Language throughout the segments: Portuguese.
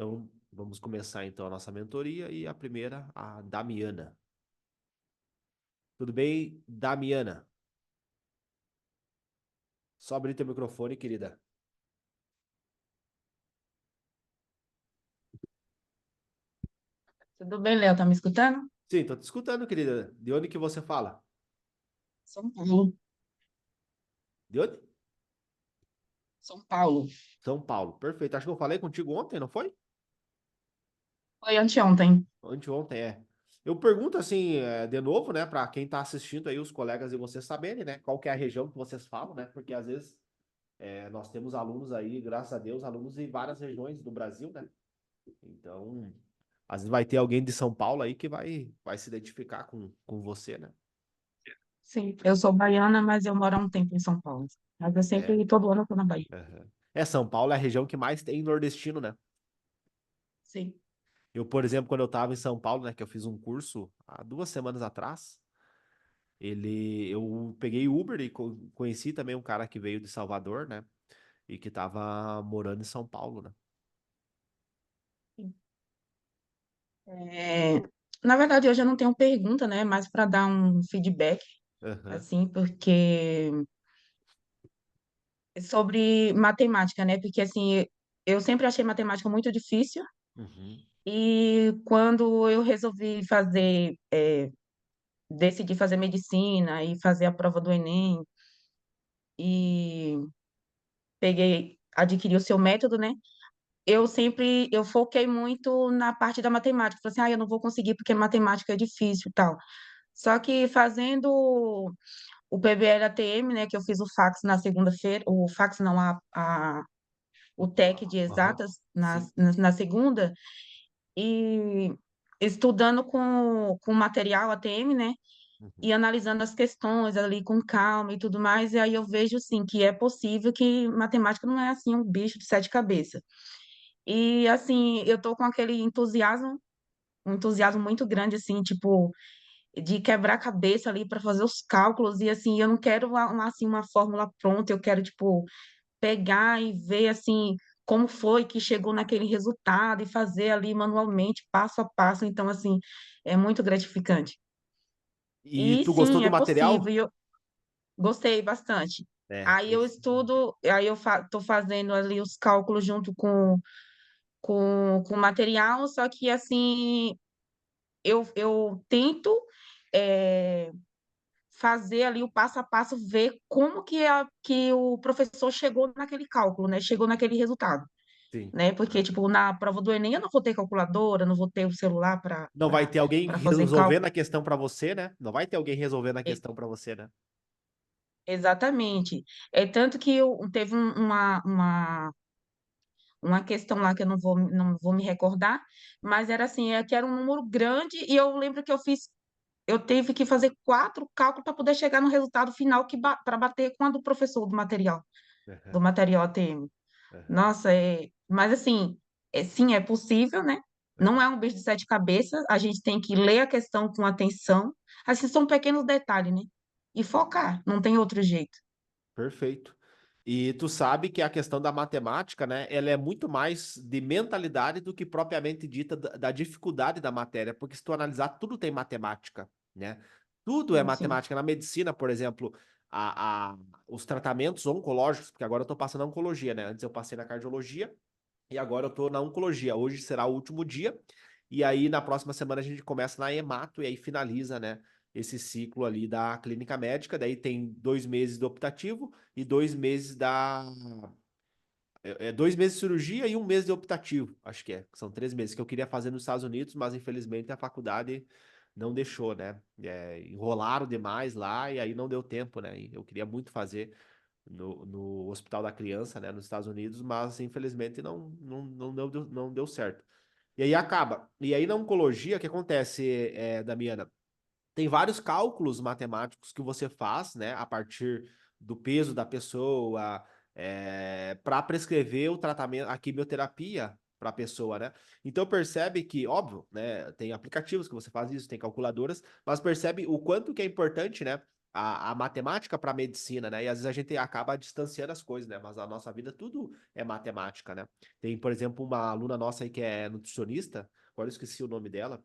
Então, vamos começar então a nossa mentoria e a primeira, a Damiana. Tudo bem, Damiana? Só abrir teu microfone, querida. Tudo bem, Léo? Tá me escutando? Sim, tô te escutando, querida. De onde que você fala? São Paulo. De onde? São Paulo. São Paulo. Perfeito. Acho que eu falei contigo ontem, não foi? Foi anteontem. Anteontem, é. Eu pergunto assim, de novo, né, para quem tá assistindo aí, os colegas de vocês saberem, né, qual que é a região que vocês falam, né, porque às vezes nós temos alunos aí, graças a Deus, alunos em várias regiões do Brasil, né? Então, às vezes vai ter alguém de São Paulo aí que vai se identificar com você, né? Sim, eu sou baiana, mas eu moro há um tempo em São Paulo. Mas eu É, sempre, todo ano, eu tô na Bahia. aham. São Paulo é a região que mais tem nordestino, né? Sim. Eu, por exemplo, quando eu estava em São Paulo, né, que eu fiz um curso há 2 semanas atrás, eu peguei Uber e conheci também um cara que veio de Salvador, né, e que estava morando em São Paulo, né? É, na verdade, hoje eu não tenho pergunta, né? Mas para dar um feedback, Aham, assim, porque é sobre matemática, né? Porque, assim, eu sempre achei matemática muito difícil. uhum, E quando eu resolvi decidi fazer medicina e fazer a prova do Enem, e adquiri o seu método, né? Eu foquei muito na parte da matemática. Falei assim, eu não vou conseguir porque matemática é difícil e tal. Só que fazendo o PBL-ATM, né, que eu fiz o fax na segunda-feira, o fax não, o TEC de aham, exatas sim. na segunda, e estudando com material ATM, né, Uhum. e analisando as questões ali com calma e tudo mais, e aí eu vejo, assim, que é possível que matemática não é, assim, um bicho de sete cabeças. E assim, eu tô com aquele entusiasmo, um entusiasmo muito grande, assim, tipo, de quebrar a cabeça ali para fazer os cálculos. E assim, eu não quero assim, uma fórmula pronta, eu quero, tipo, pegar e ver assim como foi que chegou naquele resultado e fazer ali manualmente, passo a passo. Então, assim, é muito gratificante. E E tu gostou sim, do é possível, material? e eu gostei bastante. Aí eu Esse. estudo, aí eu tô fazendo ali os cálculos junto com o material, só que assim, eu tento é, fazer ali o passo a passo, ver como que o professor chegou naquele cálculo, né? Chegou naquele resultado, Sim. né? Porque, tipo, na prova do Enem eu não vou ter calculadora, não vou ter o celular Não vai ter alguém para fazer resolvendo cálculo. a questão para você, né? Não vai ter alguém resolvendo a E- questão para você, né? Exatamente. É tanto que teve uma questão lá que eu não vou me recordar, mas era assim, que era um número grande, e eu lembro que eu tive que fazer 4 cálculos para poder chegar no resultado final para bater com a do professor do Aham, material ATM. aham, Nossa, mas assim, sim, é possível, né? Não aham. é um bicho de sete cabeças, a gente tem que ler a questão com atenção. Assim, são pequenos detalhes, né? E focar, não tem outro jeito. Perfeito. E tu sabe que a questão da matemática, né, ela é muito mais de mentalidade do que propriamente dita da dificuldade da matéria, porque se tu analisar, tudo tem matemática, né? Tudo é Sim, sim. matemática. Na medicina, por exemplo, os tratamentos oncológicos, porque agora eu tô passando na oncologia, né? Antes eu passei na cardiologia e agora eu tô na oncologia. Hoje será o último dia, e aí na próxima semana a gente começa na hemato e aí finaliza, né, esse ciclo ali da clínica médica. Daí tem 2 meses do optativo e 2 meses da. 2 meses de cirurgia e 1 mês de optativo, acho que é. São 3 meses que eu queria fazer nos Estados Unidos, mas infelizmente a faculdade não deixou, né? Enrolaram demais lá e aí não deu tempo, né? E eu queria muito fazer no Hospital da Criança, né, nos Estados Unidos, mas infelizmente não deu certo. E aí acaba. E aí na oncologia, o que acontece, Damiana? Tem vários cálculos matemáticos que você faz, né, a partir do peso da pessoa, para prescrever o tratamento, a quimioterapia para a pessoa, né? Então percebe que, óbvio, né, tem aplicativos que você faz isso, tem calculadoras, mas percebe o quanto que é importante, né? a matemática para a medicina, né? E às vezes a gente acaba distanciando as coisas, né? Mas a nossa vida tudo é matemática, né? Tem, por exemplo, uma aluna nossa aí que é nutricionista, agora eu esqueci o nome dela.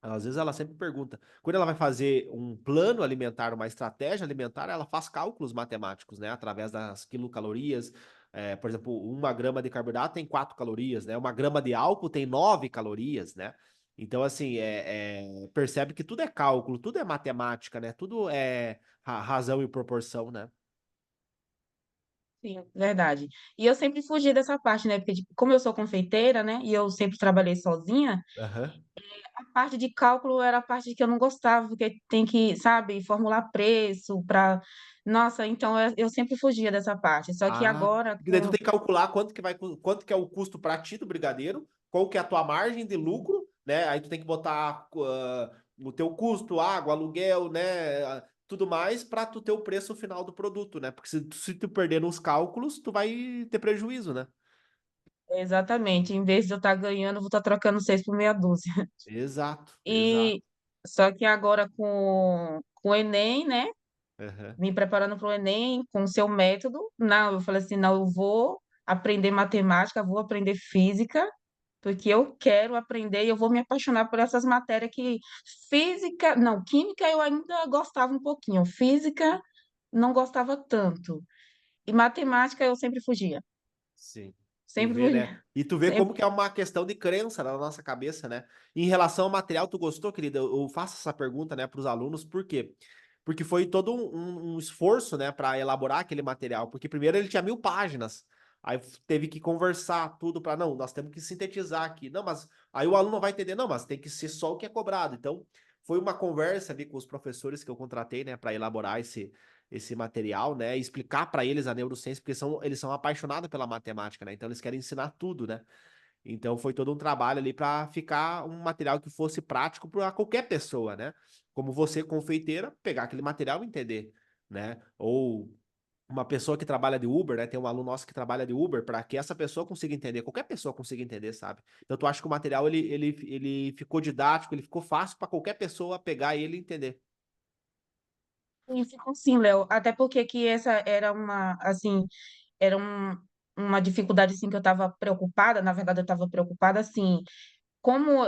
Às vezes ela sempre pergunta, quando ela vai fazer um plano alimentar, uma estratégia alimentar, ela faz cálculos matemáticos, né? Através das quilocalorias. Por exemplo, 1 grama de carboidrato tem 4 calorias, né? 1 grama de álcool tem 9 calorias, né? Então, assim, percebe que tudo é cálculo, tudo é matemática, né? Tudo é razão e proporção, né? Sim, verdade. E eu sempre fugi dessa parte, né? Porque, tipo, como eu sou confeiteira, né? E eu sempre trabalhei sozinha, Aham. a parte de cálculo era a parte que eu não gostava, porque tem que, sabe, formular preço para. Nossa, então eu sempre fugia dessa parte. Só que Ah, agora, porque daí tu com. tem que calcular quanto que é o custo para ti do brigadeiro, qual que é a tua margem de lucro, né? Aí tu tem que botar o teu custo, água, aluguel, né? Tudo mais para tu ter o preço final do produto, né? Porque se tu perder nos cálculos, tu vai ter prejuízo, né? Exatamente, em vez de eu estar ganhando, eu vou estar trocando 6 por meia dúzia. Exato, exato. E só que agora com o Enem, né? Aham. Me preparando para o Enem com o seu método. Não, eu falei assim, não, eu vou aprender matemática, vou aprender física, porque eu quero aprender e eu vou me apaixonar por essas matérias que física, não, química eu ainda gostava um pouquinho, física não gostava tanto. E matemática eu sempre fugia, Sim. Tu sempre vê, né? fugia, E tu vê como sempre. que é uma questão de crença na nossa cabeça, né? Em relação ao material, tu gostou, querida? Eu faço essa pergunta, né, para os alunos, por quê? Porque foi todo um esforço, né, para elaborar aquele material. Porque primeiro ele tinha 1.000 páginas. Aí teve que conversar tudo para, não, nós temos que sintetizar aqui. Não, mas aí o aluno vai entender, não, mas tem que ser só o que é cobrado. Então, foi uma conversa ali com os professores que eu contratei, né, para elaborar esse material, né? E explicar para eles a neurociência, porque eles são apaixonados pela matemática, né? Então eles querem ensinar tudo, né? Então foi todo um trabalho ali para ficar um material que fosse prático para qualquer pessoa, né? Como você, confeiteira, pegar aquele material e entender, né? Ou uma pessoa que trabalha de Uber, né? Tem um aluno nosso que trabalha de Uber, para que essa pessoa consiga entender, qualquer pessoa consiga entender, sabe? Então tu acha que o material ele ficou didático, ele ficou fácil para qualquer pessoa pegar ele e entender. E ficou sim, Léo, até porque que essa era uma, assim, era uma dificuldade, assim, que eu estava preocupada, na verdade eu estava preocupada, assim, como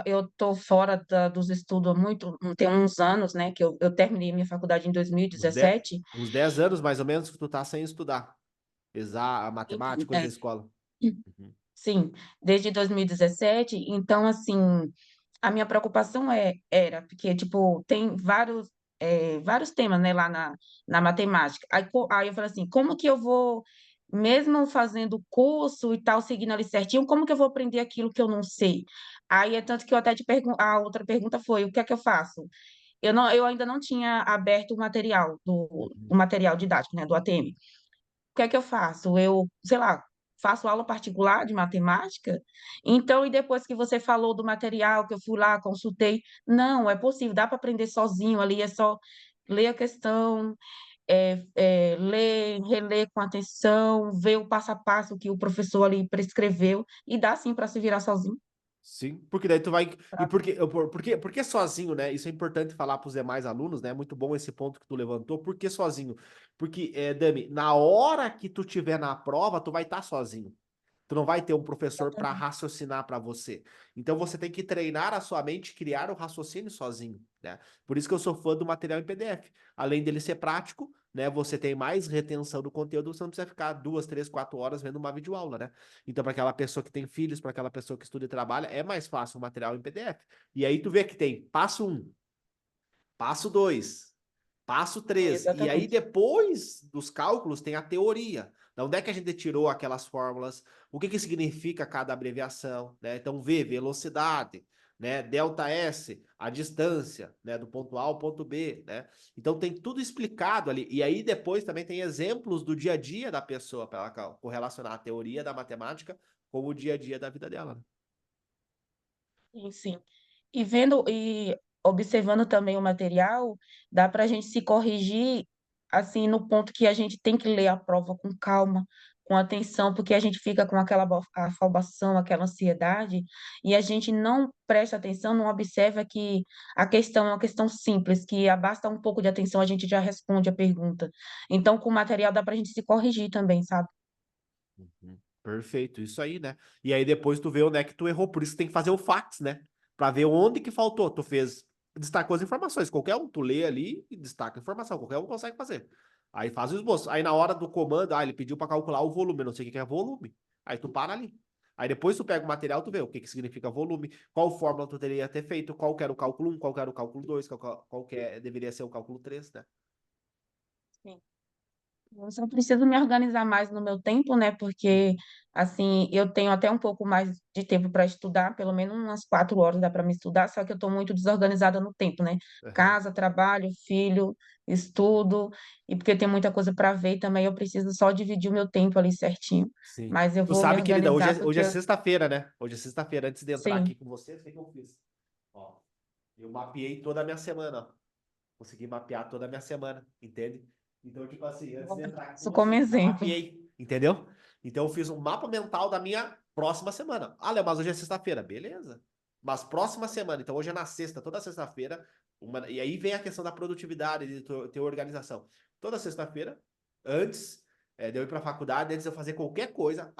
eu estou fora dos estudos há muito, tem uns anos, né, que eu terminei minha faculdade em Uns 10, 2017, uns 10 anos mais ou menos que tu tá sem estudar. A enfim, matemática, coisa da escola. Uhum. sim, desde 2017, então, assim, a minha preocupação era, porque, tipo, tem vários temas, né, lá na matemática. Aí eu falei assim, como que eu vou, mesmo fazendo curso e tal, seguindo ali certinho, como que eu vou aprender aquilo que eu não sei? Aí é tanto que eu até te pergunto, a outra pergunta foi, o que é que eu faço? Eu ainda não tinha aberto o Uhum. material didático, né, do ATM. O que é que eu faço? Eu, sei lá, faço aula particular de matemática. Então, e depois que você falou do material, que eu fui lá, consultei, não, é possível, dá para aprender sozinho ali, é só ler a questão, ler, reler com atenção, ver o passo a passo que o professor ali prescreveu, e dá sim para se virar sozinho. Sim, porque daí tu vai. E Pra- por que sozinho, né? Isso é importante falar para os demais alunos, né? Muito bom esse ponto que tu levantou. Por que sozinho? Porque, Dami, na hora que tu tiver na prova, tu vai estar sozinho. Tu não vai ter um professor para Exatamente. raciocinar para você. Então você tem que treinar a sua mente, criar o raciocínio sozinho, né? Por isso que eu sou fã do material em PDF. Além dele ser prático, né? Você tem mais retenção do conteúdo, você não precisa ficar 2, 3, 4 horas vendo uma videoaula, né? Então, para aquela pessoa que tem filhos, para aquela pessoa que estuda e trabalha, é mais fácil o material em PDF. E aí tu vê que tem passo um, passo 2, passo 3. E aí, Exatamente. depois dos cálculos, tem a teoria. Da onde é que a gente tirou aquelas fórmulas? O que que significa cada abreviação? Né? Então, V, velocidade, né? Delta S, a distância, né? Do ponto A ao ponto B, né? Então, tem tudo explicado ali. E aí, depois também tem exemplos do dia a dia da pessoa para ela correlacionar a teoria da matemática com o dia a dia da vida dela, né? Sim, sim. E vendo e observando também o material, dá para a gente se corrigir assim no ponto que a gente tem que ler a prova com calma, com atenção, porque a gente fica com aquela afobação, aquela ansiedade, e a gente não presta atenção, não observa que a questão é uma questão simples, que basta um pouco de atenção, a gente já responde a pergunta. Então, com o material dá para a gente se corrigir também, sabe? Uhum. Perfeito, isso aí, né? E aí depois tu vê onde é que tu errou, por isso tem que fazer o fax, né? Pra ver onde que faltou. Tu fez, destacou as informações. Qualquer um, tu lê ali e destaca a informação. Qualquer um consegue fazer. Aí faz o esboço. Aí na hora do comando, ele pediu pra calcular o volume. Eu não sei o que que é volume. Aí tu para ali. Aí depois tu pega o material, tu vê o que que significa volume, qual fórmula tu teria ter feito, qual que era o cálculo um, qual que era o cálculo 2, qual que deveria ser o cálculo 3, né? Sim. Eu só preciso me organizar mais no meu tempo, né? Porque, assim, eu tenho até um pouco mais de tempo para estudar, pelo menos umas 4 horas dá para me estudar, só que eu estou muito desorganizada no tempo, né? Aham. Casa, trabalho, filho, estudo, e porque tem muita coisa para ver também, eu preciso só dividir o meu tempo ali certinho. Sim. Mas eu Tu vou me sabe, querida, organizar hoje é porque, sexta-feira, né? Hoje é sexta-feira. Antes de entrar aqui sim, com vocês, o que que eu fiz? Ó, eu mapeei toda a minha semana, ó. Consegui mapear toda a minha semana, entende? Então, tipo assim, antes vou de usar entrar aqui com isso como vocês, já exemplo. mapeei, entendeu? Então, eu fiz um mapa mental da minha próxima semana. Ah, Léo, mas hoje é sexta-feira. Beleza. Mas próxima semana, então hoje é na sexta, toda sexta-feira, e aí vem a questão da produtividade, de ter organização. Toda sexta-feira, antes de eu ir para a faculdade, antes de eu fazer qualquer coisa,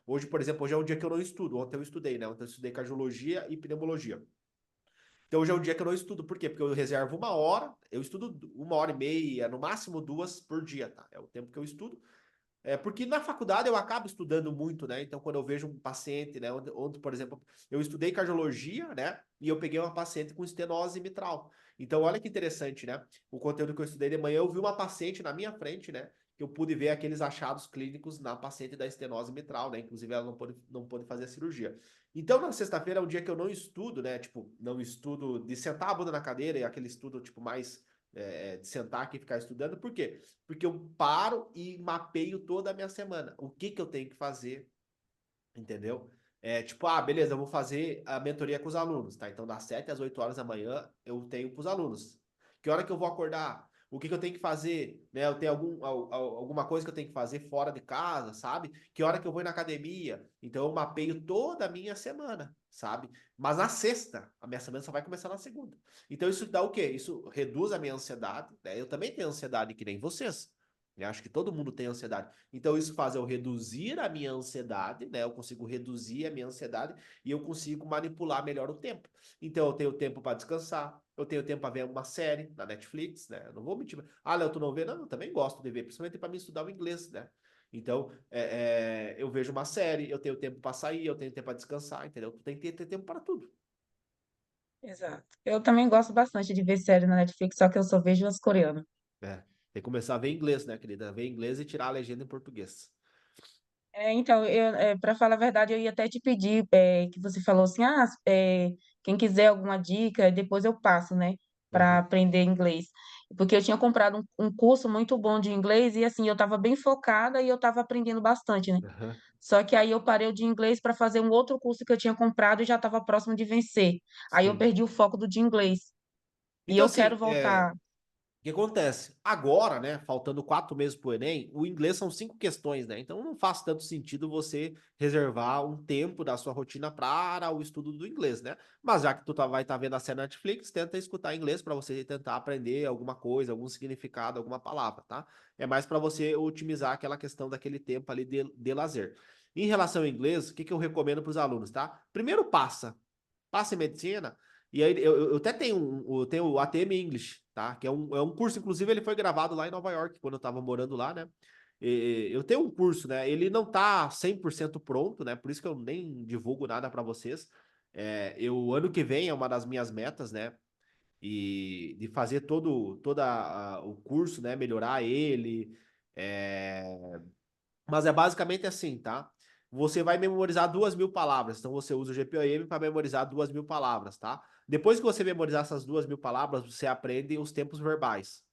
hoje, por exemplo, hoje é um dia que eu não estudo. Ontem eu estudei, né? Ontem eu estudei cardiologia e pneumologia. Então hoje é um dia que eu não estudo. Por quê? Porque eu reservo uma hora, eu estudo 1 hora e meia, no máximo 2 por dia, tá? É o tempo que eu estudo. Porque na faculdade eu acabo estudando muito, né? Então, quando eu vejo um paciente, né? Onde, por exemplo, eu estudei cardiologia, né? E eu peguei uma paciente com estenose mitral. Então, olha que interessante, né? O conteúdo que eu estudei de manhã, eu vi uma paciente na minha frente, né? Que eu pude ver aqueles achados clínicos na paciente da estenose mitral, né? Inclusive, ela não pôde fazer a cirurgia. Então, na sexta-feira é um dia que eu não estudo, né? Tipo, não estudo de sentar a bunda na cadeira e aquele estudo, tipo, mais de sentar aqui e ficar estudando. Por quê? Porque eu paro e mapeio toda a minha semana. O que que eu tenho que fazer, entendeu? Tipo, beleza, eu vou fazer a mentoria com os alunos, tá? Então, das 7 às 8 horas da manhã, eu tenho com os alunos. Que hora que eu vou acordar? O que que eu tenho que fazer? Né? Eu tenho alguma coisa que eu tenho que fazer fora de casa, sabe? Que hora que eu vou ir na academia? Então, eu mapeio toda a minha semana, sabe? Mas na sexta, a minha semana só vai começar na segunda. Então, isso dá o quê? Isso reduz a minha ansiedade, né? Eu também tenho ansiedade que nem vocês. Eu acho que todo mundo tem ansiedade. Então, isso faz eu reduzir a minha ansiedade, né? Eu consigo reduzir a minha ansiedade e eu consigo manipular melhor o tempo. Então, eu tenho tempo para descansar, eu tenho tempo para ver uma série na Netflix, né? Eu não vou mentir. Léo, tu não vê? Não, eu também gosto de ver, principalmente para mim estudar o inglês, né? Então, eu vejo uma série, eu tenho tempo para sair, eu tenho tempo para descansar, entendeu? Tu tem que ter tempo para tudo. Exato. Eu também gosto bastante de ver série na Netflix, só que eu só vejo as coreanas. Tem que começar a ver inglês, né, querida? Ver inglês e tirar a legenda em português. Então, para falar a verdade, eu ia até te pedir, que você falou assim, quem quiser alguma dica, depois eu passo, né, para Aham, aprender inglês. Porque eu tinha comprado um curso muito bom de inglês e, assim, eu estava bem focada e eu estava aprendendo bastante, né? aham. Só que aí eu parei o de inglês para fazer um outro curso que eu tinha comprado e já estava próximo de vencer. Aí eu Sim. perdi o foco do de inglês. E Então, eu quero assim, voltar. o que acontece? Agora, né, faltando 4 meses para o Enem, o inglês são 5 questões, né? Então não faz tanto sentido você reservar um tempo da sua rotina para o estudo do inglês, né? Mas já que vai estar vendo a série Netflix, tenta escutar inglês para você tentar aprender alguma coisa, algum significado, alguma palavra, tá? É mais para você otimizar aquela questão daquele tempo ali de lazer. Em relação ao inglês, o que que eu recomendo para os alunos, tá? Primeiro passa em medicina. E aí eu até tenho o ATM English, tá? Que é um curso, inclusive ele foi gravado lá em Nova York, quando eu tava morando lá, né? Eu tenho um curso, né? Ele não tá 100% pronto, né? Por isso que eu nem divulgo nada para vocês. Ano que vem é uma das minhas metas, né? E de fazer o curso, né? Melhorar ele. é, mas é basicamente assim, tá? Você vai memorizar 2.000 palavras. Então você usa o GPM para memorizar 2.000 palavras, tá? Depois que você memorizar essas 2.000 palavras, você aprende os tempos verbais.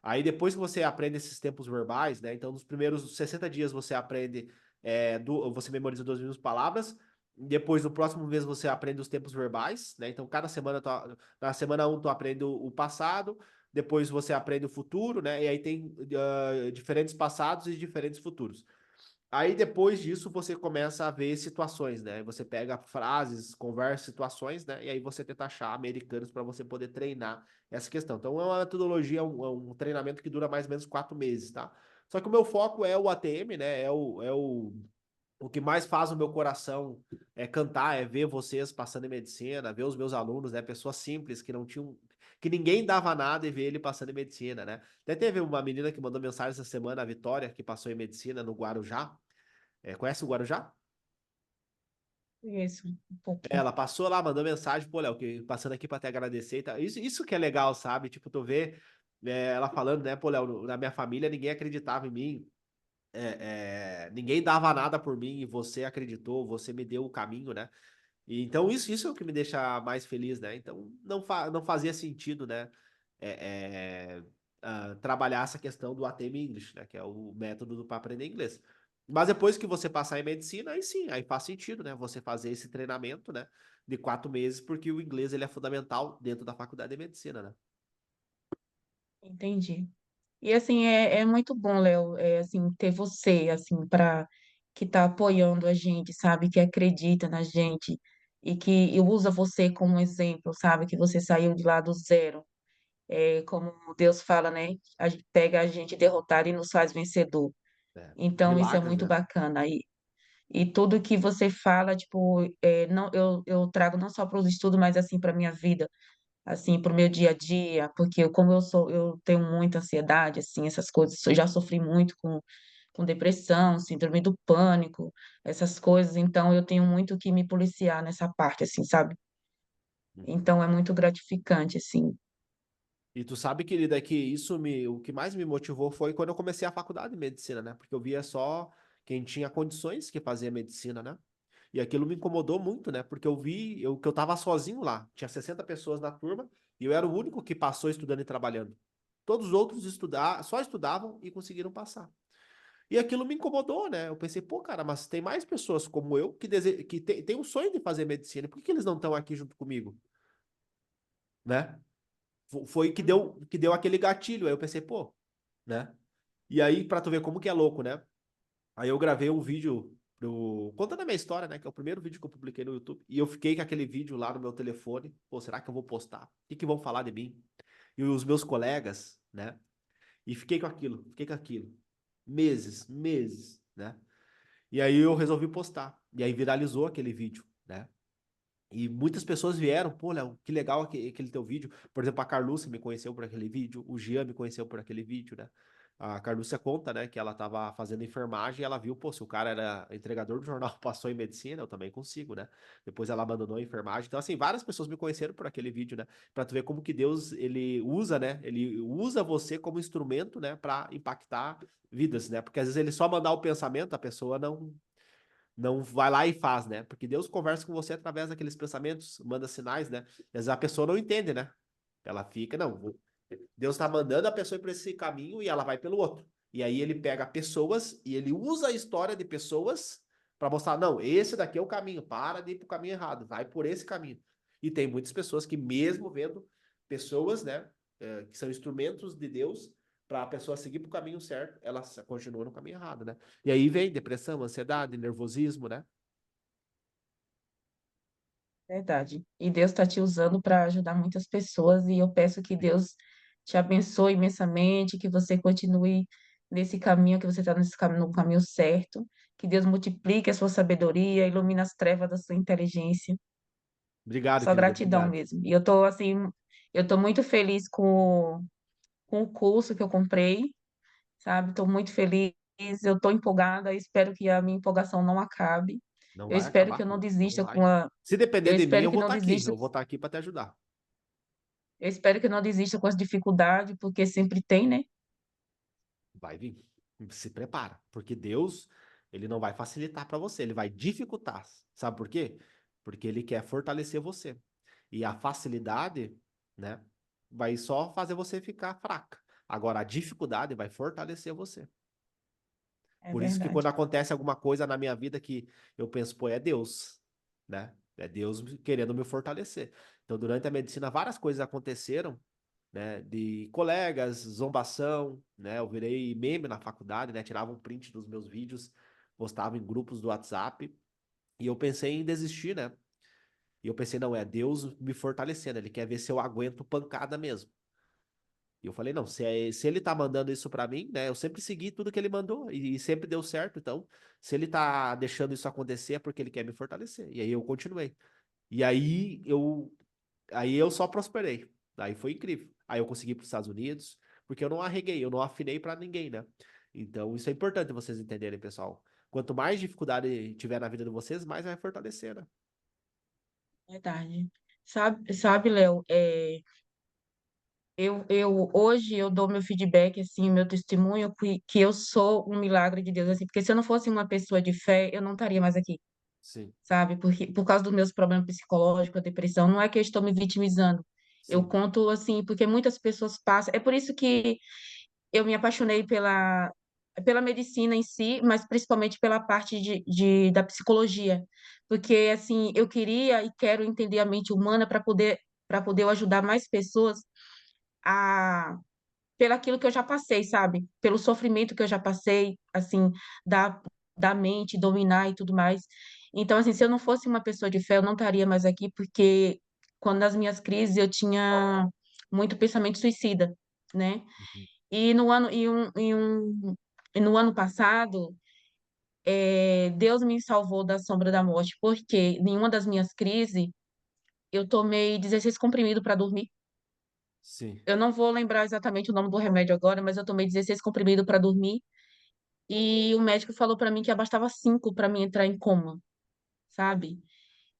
Aí depois que você aprende esses tempos verbais, né? Então nos primeiros 60 dias você aprende, você memoriza 2.000 palavras. Depois, no próximo mês, você aprende os tempos verbais, né? Então, cada semana, na semana 1, tu aprende o passado. depois você aprende o futuro, né? E aí tem diferentes passados e diferentes futuros. Aí depois disso você começa a ver situações, né? Você pega frases, conversa, situações, né? E aí você tenta achar americanos para você poder treinar essa questão. Então é uma metodologia, é um treinamento que dura mais ou menos 4 meses, tá? Só que o meu foco é o ATM, né? O que mais faz o meu coração é cantar, é ver vocês passando em medicina, ver os meus alunos, né? Pessoas simples que não tinham, que ninguém dava nada e ver ele passando em medicina, né? Até teve uma menina que mandou mensagem essa semana, a Vitória, que passou em medicina no Guarujá. Conhece o Guarujá? Isso, um pouquinho. Ela passou lá, mandou mensagem, pô, Léo, passando aqui pra te agradecer e tal. Isso que é legal, sabe? Tipo, tu vê ela falando, né, pô, Léo, na minha família ninguém acreditava em mim. Ninguém dava nada por mim e você acreditou, você me deu o caminho, né? E, então isso é o que me deixa mais feliz, né? Então não fazia sentido, né? Trabalhar essa questão do ATM English, né? Que é o método para aprender inglês. Mas depois que você passar em medicina, aí sim, aí faz sentido, né? Você fazer esse treinamento, né? De 4 meses, porque o inglês ele é fundamental dentro da faculdade de medicina, né? Entendi. E assim, é muito bom, Léo, assim, ter você, assim, para que tá apoiando a gente, sabe, que acredita na gente e que usa você como exemplo, sabe, que você saiu de lá do zero. Como Deus fala, né? A gente pega a gente derrotado e nos faz vencedor. Então, isso é Milagres, muito né? bacana. E tudo que você fala, tipo, não, eu trago não só para os estudos, mas assim para minha vida, assim, para o meu dia a dia, porque como eu tenho muita ansiedade, assim, essas coisas, eu já sofri muito com depressão, síndrome do pânico, essas coisas, então eu tenho muito que me policiar nessa parte, assim, sabe? Uhum. Então é muito gratificante, assim. E tu sabe, querida, que o que mais me motivou foi quando eu comecei a faculdade de medicina, né? Porque eu via só quem tinha condições que fazia medicina, né? E aquilo me incomodou muito, né? Porque que eu tava sozinho lá. Tinha 60 pessoas na turma e eu era o único que passou estudando e trabalhando. Todos os outros só estudavam e conseguiram passar. E aquilo me incomodou, né? Eu pensei, pô, cara, mas tem mais pessoas como eu que tem um sonho de fazer medicina. Por que eles não estão aqui junto comigo, né? Foi que deu aquele gatilho. Aí eu pensei, pô, né? E aí, pra tu ver como que é louco, né? Aí eu gravei um vídeo contando a minha história, né? Que é o primeiro vídeo que eu publiquei no YouTube. E eu fiquei com aquele vídeo lá no meu telefone. Pô, será que eu vou postar? O que que vão falar de mim? E os meus colegas, né? E fiquei com aquilo, fiquei com aquilo. Meses, meses, né? E aí eu resolvi postar. E aí viralizou aquele vídeo, né? E muitas pessoas vieram, pô, Léo, que legal aquele teu vídeo. Por exemplo, a Carlúcia me conheceu por aquele vídeo, o Jean me conheceu por aquele vídeo, né? A Carlúcia conta, né, que ela tava fazendo enfermagem e ela viu, pô, se o cara era entregador do jornal, passou em medicina, eu também consigo, né? Depois ela abandonou a enfermagem. Então, assim, várias pessoas me conheceram por aquele vídeo, né? Pra tu ver como que Deus, ele usa, né? Ele usa você como instrumento, né, pra impactar vidas, né? Porque às vezes ele só mandar o pensamento, a pessoa não vai lá e faz, né? Porque Deus conversa com você através daqueles pensamentos, manda sinais, né? Às vezes a pessoa não entende, né? Ela fica, não, Deus está mandando a pessoa ir por esse caminho e ela vai pelo outro. E aí ele pega pessoas e ele usa a história de pessoas para mostrar, não, esse daqui é o caminho, para de ir pro caminho errado, vai por esse caminho. E tem muitas pessoas que mesmo vendo pessoas, né, que são instrumentos de Deus para a pessoa seguir pro caminho certo, ela continua no caminho errado, né? E aí vem depressão, ansiedade, nervosismo, né? Verdade. E Deus está te usando para ajudar muitas pessoas, e eu peço que Deus te abençoe imensamente, que você continue nesse caminho, que você está nesse caminho, no caminho certo, que Deus multiplique a sua sabedoria, ilumine as trevas da sua inteligência. Obrigado, Só querido, gratidão obrigado. mesmo. E eu tô assim, eu tô muito feliz com o curso que eu comprei, sabe? Estou muito feliz, eu estou empolgada, espero que a minha empolgação não acabe. Não Eu vai espero que acabar, eu não querido, não desista vai. Se depender eu de mim, espero eu que vou não estar aqui. desista Eu vou estar aqui para te ajudar. Eu espero que não desista com as dificuldades, porque sempre tem, né? Vai vir. Se prepara, porque Deus, ele não vai facilitar para você, ele vai dificultar. Sabe por quê? Porque ele quer fortalecer você. E a facilidade, né, vai só fazer você ficar fraca. Agora a dificuldade vai fortalecer você. É Por isso que quando verdade. acontece alguma coisa na minha vida que eu penso, pô, é Deus, né? É Deus querendo me fortalecer. Então, durante a medicina, várias coisas aconteceram né, de colegas, zombação, né? Eu virei meme na faculdade, né? Tirava um print dos meus vídeos, postava em grupos do WhatsApp, e eu pensei em desistir, né? E eu pensei, não, é Deus me fortalecendo, ele quer ver se eu aguento pancada mesmo. E eu falei, não, se ele tá mandando isso pra mim, né? Eu sempre segui tudo que ele mandou e sempre deu certo. Então, se ele tá deixando isso acontecer é porque ele quer me fortalecer. E aí eu continuei. E aí eu só prosperei. Aí foi incrível. Aí eu consegui ir para os Estados Unidos, porque eu não arreguei, eu não afinei para ninguém, né? Então, isso é importante vocês entenderem, pessoal. Quanto mais dificuldade tiver na vida de vocês, mais vai fortalecer, né? Verdade. Sabe, Léo, hoje eu dou meu feedback, assim, meu testemunho, que eu sou um milagre de Deus, assim, porque se eu não fosse uma pessoa de fé, eu não estaria mais aqui, Sim, sabe? Porque, por causa dos meus problemas psicológicos, a depressão, não é que eu estou me vitimizando. Eu sim. conto, assim, porque muitas pessoas passam. É por isso que eu me apaixonei pela medicina em si, mas principalmente pela parte da psicologia, porque assim eu queria e quero entender a mente humana para poder ajudar mais pessoas a pelo aquilo que eu já passei, sabe? Pelo sofrimento que eu já passei, assim, da, da mente dominar e tudo mais. Então, assim, se eu não fosse uma pessoa de fé, eu não estaria mais aqui, porque quando nas minhas crises eu tinha muito pensamento suicida, né? Uhum. E no ano, e no ano passado, Deus me salvou da sombra da morte, porque em uma das minhas crises, eu tomei 16 comprimidos para dormir. Sim, Eu não vou lembrar exatamente o nome do remédio agora, mas eu tomei 16 comprimidos para dormir. E o médico falou para mim que bastava 5 para mim entrar em coma, sabe?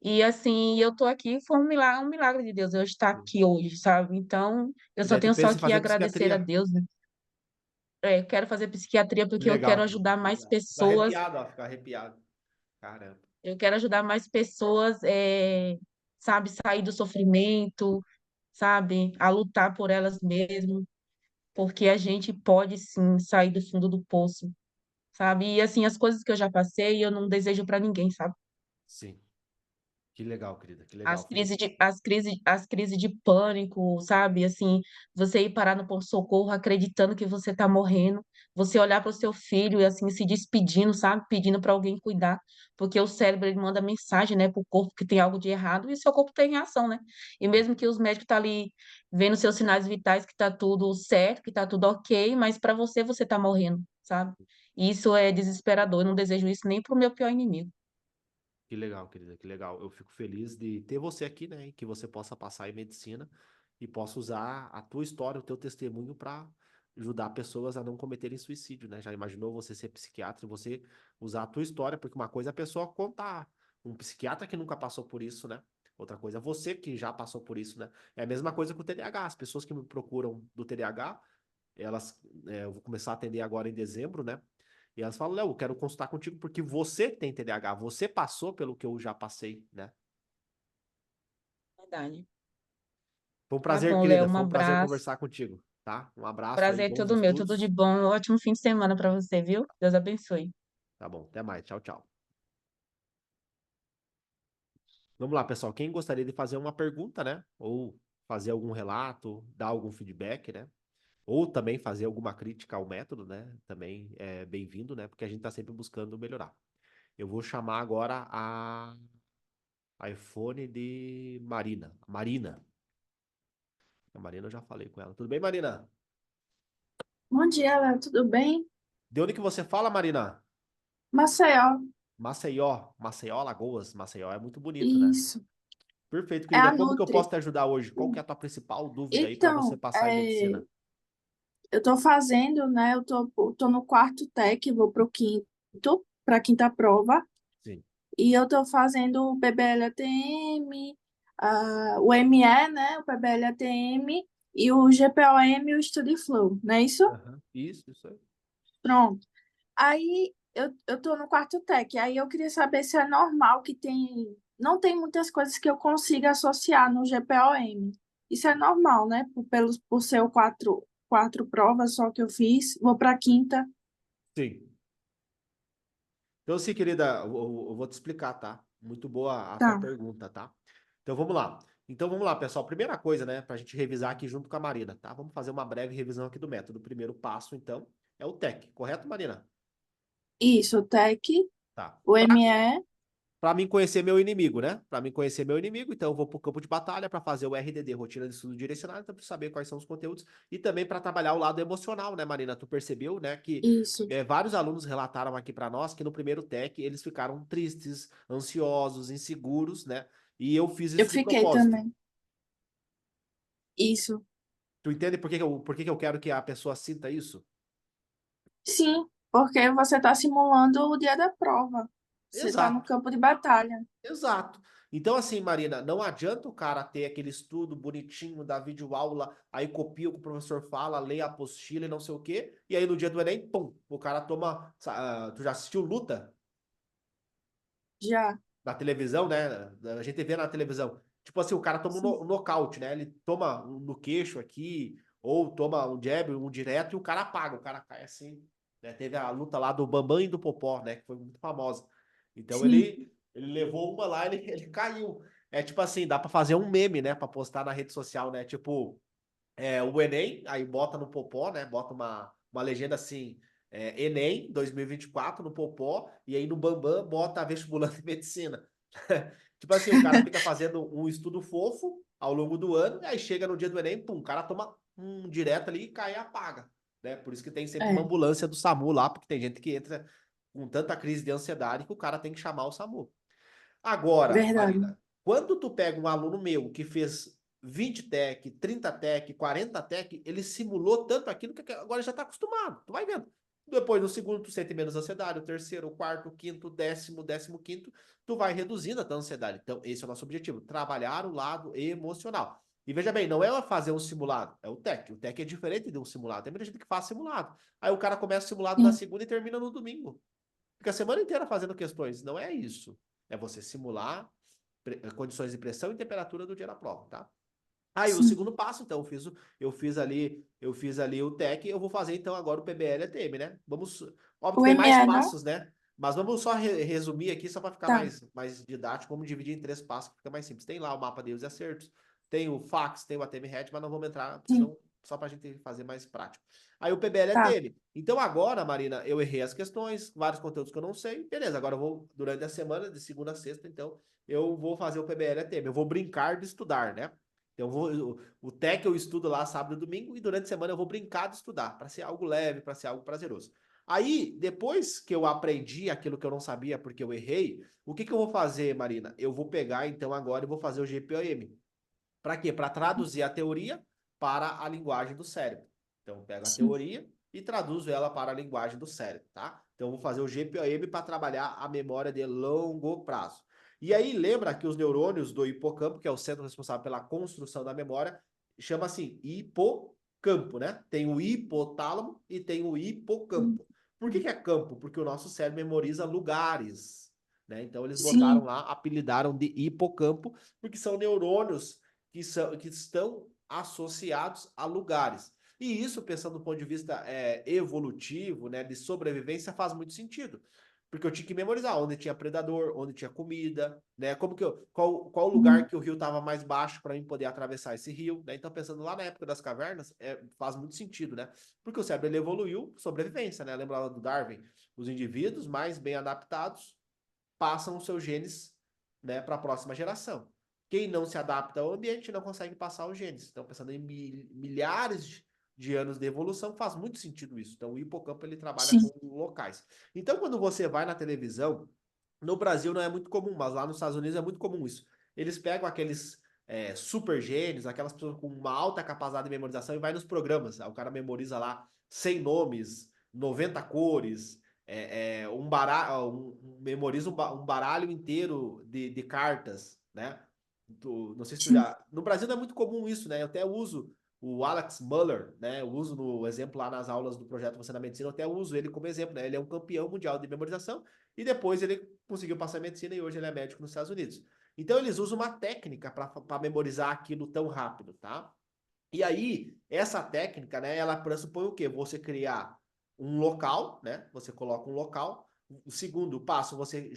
E assim, eu tô aqui, foi um milagre de Deus eu estar sim. aqui hoje, sabe? Então, eu E só daí tu tenho só pensa em que fazer agradecer a psiquiatria. Deus, né? Eu quero fazer psiquiatria Que porque eu quero legal, ajudar que mais legal. Fico pessoas. arrepiado, ó, fico arrepiado. Caramba. Eu quero ajudar mais pessoas, sabe, sair do sofrimento, sabe, a lutar por elas mesmas, porque a gente pode sim sair do fundo do poço, sabe? E assim, as coisas que eu já passei, eu não desejo para ninguém, sabe? Sim, que legal, querida, que As legal. Fico... crises de pânico, sabe? Assim, você ir parar no ponto-socorro acreditando que você tá morrendo, você olhar para o seu filho e assim se despedindo, sabe? Pedindo para alguém cuidar, porque o cérebro ele manda mensagem, né, pro corpo que tem algo de errado e o seu corpo tem reação, né? E mesmo que os médicos tá ali vendo seus sinais vitais que tá tudo certo, que tá tudo ok, mas para você tá morrendo, sabe? E isso é desesperador. Eu não desejo isso nem pro meu pior inimigo. Que legal, querida, que legal. Eu fico feliz de ter você aqui, né? E que você possa passar em medicina e possa usar a tua história, o teu testemunho para ajudar pessoas a não cometerem suicídio, né? Já imaginou você ser psiquiatra e você usar a tua história, porque uma coisa é a pessoa contar, um psiquiatra que nunca passou por isso, né? Outra coisa é você que já passou por isso, né? É a mesma coisa com o TDAH. As pessoas que me procuram do TDAH, eu vou começar a atender agora em dezembro, né? E elas falam, Léo, eu quero consultar contigo porque você tem TDAH, você passou pelo que eu já passei, né? Verdade. Foi um Tá prazer, bom, Léo, querida, um foi um prazer abraço. conversar contigo, tá? Um abraço aí, Prazer é bons todo meu, tudo de estudos. bom. Um ótimo fim de semana para você, viu? Deus abençoe. Tá bom, até mais, tchau, tchau. Vamos lá, pessoal, quem gostaria de fazer uma pergunta, né? Ou fazer algum relato, dar algum feedback, né? Ou também fazer alguma crítica ao método, né? Também é bem-vindo, né? Porque a gente tá sempre buscando melhorar. Eu vou chamar agora a iPhone de Marina. Marina. A Marina eu já falei com ela. Tudo bem, Marina? Bom dia, Léo, tudo bem? De onde que você fala, Marina? Maceió, Maceió. Maceió, Alagoas. Maceió é muito bonito, né? isso. Perfeito, É a querida. Como que eu Nutri. posso te ajudar hoje? Qual que é a tua principal dúvida aí para você Então, passar em medicina? eu tô fazendo, né? Eu tô no quarto TEC, vou pro quinto, para a quinta prova, Sim. e eu tô fazendo o PBL-ATM, o ME, né? O PBL-ATM e o GPOM e o StudyFlow, não é isso? Aham. Isso aí. Pronto. Aí eu tô no quarto tech, aí eu queria saber se é normal que não tem muitas coisas que eu consiga associar no GPOM. Isso é normal, né? Por ser o quatro provas só que eu fiz, vou para a quinta. Sim. Então, sim, querida, eu vou te explicar, tá? Muito boa a tua Tá, pergunta, tá? Então, vamos lá. Então vamos lá, pessoal. Primeira coisa, né, para a gente revisar aqui junto com a Marina, tá? Vamos fazer uma breve revisão aqui do método. O primeiro passo, então, é o TEC, correto, Marina? Isso, o TEC, Tá. o ME, Para mim conhecer meu inimigo, né? Para mim conhecer meu inimigo, então eu vou para o campo de batalha para fazer o RDD, rotina de estudo direcionado, então para saber quais são os conteúdos e também para trabalhar o lado emocional, né, Marina? Tu percebeu, né, que isso. vários alunos relataram aqui para nós que no primeiro TEC eles ficaram tristes, ansiosos, inseguros, né? E eu fiz Eu isso de fiquei propósito. também. Isso. Tu entende por que que eu quero que a pessoa sinta isso? Sim, porque você está simulando o dia da prova. Você está no Exato. campo de batalha. Exato. Então, assim, Marina, não adianta o cara ter aquele estudo bonitinho da videoaula, aí copia o que o professor fala, lê a apostila e não sei o quê, e aí no dia do Enem, pum, o cara toma. Tu já assistiu Luta Já. na televisão, né? A gente vê na televisão. Tipo assim, o cara toma Sim. um nocaute, né? Ele toma um no queixo aqui, ou toma um jab, um direto, e o cara apaga, o cara cai assim. Né? Teve a luta lá do Bambam e do Popó, né? Que foi muito famosa. Então Sim. ele levou uma lá, ele caiu. É tipo assim, dá pra fazer um meme, né? Pra postar na rede social, né? Tipo, o Enem, aí bota no Popó, né? Bota uma legenda assim, Enem 2024 no Popó, e aí no Bambam bota vestibulando em medicina. Tipo assim, o cara fica fazendo um estudo fofo ao longo do ano, e aí chega no dia do Enem, pum, o cara toma um direto ali e cai e apaga. Né? Por isso que tem sempre uma É, ambulância do SAMU lá, porque tem gente que entra com tanta crise de ansiedade que o cara tem que chamar o SAMU. Agora, verdade. Marina, quando tu pega um aluno meu que fez 20 tech, 30 tech, 40 tech, ele simulou tanto aquilo que agora já está acostumado. Tu vai vendo. Depois, no segundo, tu sente menos ansiedade. O terceiro, o quarto, o quinto, o décimo quinto, tu vai reduzindo a tua ansiedade. Então, esse é o nosso objetivo: trabalhar o lado emocional. E veja bem, não é fazer um simulado, é o tech. O tech é diferente de um simulado. Tem muita gente que faz simulado. Aí o cara começa simulado na Sim. segunda e termina no domingo. Fica a semana inteira fazendo questões. Não é isso. É você simular condições de pressão e temperatura do dia da prova, tá? Aí o Sim. segundo passo, então, eu fiz ali o TEC, eu vou fazer então agora o PBL ATM, né? Vamos, óbvio O que tem mais ME, não? passos, né? Mas vamos só resumir aqui, só para ficar Tá. mais didático, vamos dividir em 3 passos, que fica mais simples. Tem lá o mapa de erros e acertos, tem o fax, tem o ATM Head, mas não vamos entrar, porque Sim. senão, só para a gente fazer mais prático. Aí o PBL Tá. ATM. Então agora, Marina, eu errei as questões, vários conteúdos que eu não sei, beleza, agora eu vou, durante a semana, de segunda a sexta, então, eu vou fazer o PBL ATM, eu vou brincar de estudar, né? Então, o TEC eu estudo lá sábado e domingo, e durante a semana eu vou brincar de estudar, para ser algo leve, para ser algo prazeroso. Aí, depois que eu aprendi aquilo que eu não sabia porque eu errei, o que que eu vou fazer, Marina? Eu vou pegar, então, agora e vou fazer o GPOM. Para quê? Para traduzir a teoria para a linguagem do cérebro. Então, eu pego a Sim. teoria e traduzo ela para a linguagem do cérebro, tá? Então, eu vou fazer o GPOM para trabalhar a memória de longo prazo. E aí, lembra que os neurônios do hipocampo, que é o centro responsável pela construção da memória, chama assim hipocampo, né? Tem o hipotálamo e tem o hipocampo. Por que é campo? Porque o nosso cérebro memoriza lugares, né? Então, eles botaram Sim. lá, apelidaram de hipocampo, porque são neurônios que estão associados a lugares. E isso, pensando do ponto de vista evolutivo, né, de sobrevivência, faz muito sentido. Porque eu tinha que memorizar onde tinha predador, onde tinha comida, né? Qual lugar que o rio estava mais baixo para mim poder atravessar esse rio, né? Então, pensando lá na época das cavernas, faz muito sentido, né? Porque o cérebro ele evoluiu sobrevivência, né? Lembrava do Darwin? Os indivíduos mais bem adaptados passam os seus genes, né, para a próxima geração. Quem não se adapta ao ambiente não consegue passar os genes. Então, pensando em milhares de anos de evolução, faz muito sentido isso. Então, o hipocampo ele trabalha Sim. com locais. Então, quando você vai na televisão, no Brasil não é muito comum, mas lá nos Estados Unidos é muito comum isso. Eles pegam aqueles super gênios, aquelas pessoas com uma alta capacidade de memorização e vai nos programas. Aí o cara memoriza lá 100 nomes, 90 cores, memoriza um baralho inteiro de cartas, né? Não sei se tu Sim. já. No Brasil não é muito comum isso, né? Eu até uso o Alex Muller, né? Eu uso no exemplo lá nas aulas do projeto Você na Medicina, eu até uso ele como exemplo, né? Ele é um campeão mundial de memorização e depois ele conseguiu passar medicina e hoje ele é médico nos Estados Unidos. Então eles usam uma técnica para memorizar aquilo tão rápido, tá? E aí, essa técnica, né, ela pressupõe o quê? Você criar um local, né? Você coloca um local. O segundo passo, você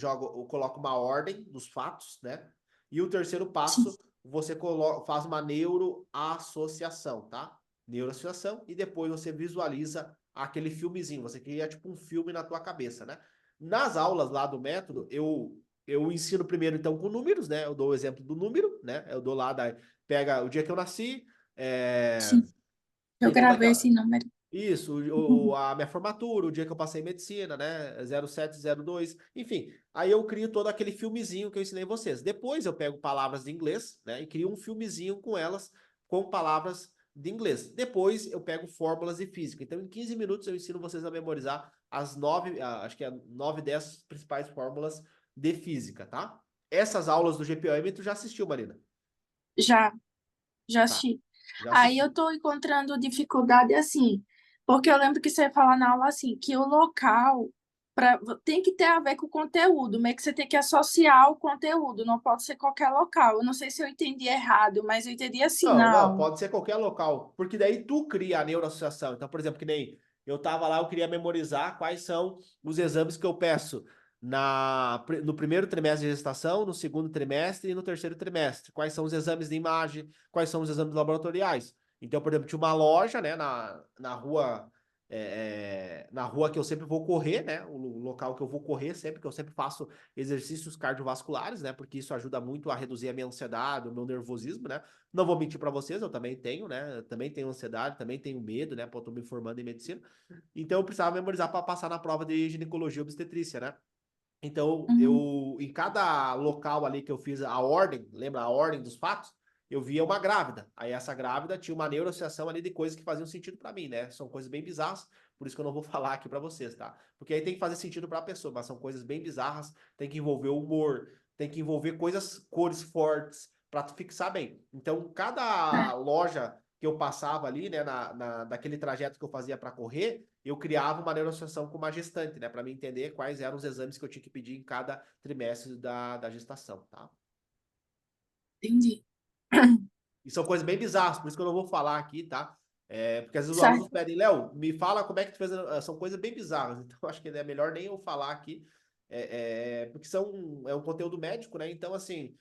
coloca uma ordem dos fatos, né? E o terceiro Sim. passo, você faz uma neuroassociação, tá? Neuroassociação, e depois você visualiza aquele filmezinho. Você cria tipo um filme na tua cabeça, né? Nas aulas lá do método, eu ensino primeiro, então, com números, né? Eu dou o exemplo do número, né? Eu dou lá, pega o dia que eu nasci, Sim, eu aí toda gravei aquela. esse número. Isso, a minha formatura, o dia que eu passei em medicina, né? 0702, enfim. Aí eu crio todo aquele filmezinho que eu ensinei vocês. Depois eu pego palavras de inglês, né? E crio um filmezinho com elas, com palavras de inglês. Depois eu pego fórmulas de física. Então, em 15 minutos eu ensino vocês a memorizar as 9, acho que é 9, 10 principais fórmulas de física, tá? Essas aulas do GPOM tu já assistiu, Marina? Já, já Tá, assisti. já Aí eu assistiu. estou encontrando dificuldade assim, porque eu lembro que você fala na aula assim, que o local tem que ter a ver com o conteúdo, meio que você tem que associar o conteúdo, não pode ser qualquer local. Eu não sei se eu entendi errado, mas eu entendi assim Não, na não, aula. pode ser qualquer local, porque daí tu cria a neuroassociação. Então, por exemplo, que nem eu tava lá, eu queria memorizar quais são os exames que eu peço no primeiro trimestre de gestação, no segundo trimestre e no terceiro trimestre. Quais são os exames de imagem, quais são os exames laboratoriais. Então, por exemplo, tinha uma loja, né, na rua, na rua que eu sempre vou correr, né, o local que eu vou correr sempre, que eu sempre faço exercícios cardiovasculares, né, porque isso ajuda muito a reduzir a minha ansiedade, o meu nervosismo, né. Não vou mentir para vocês, eu também tenho, né? Eu também tenho ansiedade, também tenho medo, né? Pô, tô me formando em medicina. Então eu precisava memorizar para passar na prova de ginecologia e obstetrícia, né? Então Uhum. eu, em cada local ali que eu fiz a ordem, lembra a ordem dos fatos? Eu via uma grávida. Aí essa grávida tinha uma neuroassociação ali de coisas que faziam sentido para mim, né? São coisas bem bizarras, por isso que eu não vou falar aqui para vocês, tá? Porque aí tem que fazer sentido para a pessoa, mas são coisas bem bizarras, tem que envolver o humor, tem que envolver coisas, cores fortes, para tu fixar bem. Então, cada É. loja que eu passava ali, né, daquele trajeto que eu fazia para correr, eu criava uma neuroassociação com uma gestante, né, para me entender quais eram os exames que eu tinha que pedir em cada trimestre da gestação, tá? Entendi. E são coisas bem bizarras, por isso que eu não vou falar aqui, tá? Porque às vezes os alunos Certo. pedem, Léo, me fala como é que tu fez. São coisas bem bizarras, então acho que é melhor nem eu falar aqui, porque é um conteúdo médico, né? Então, assim,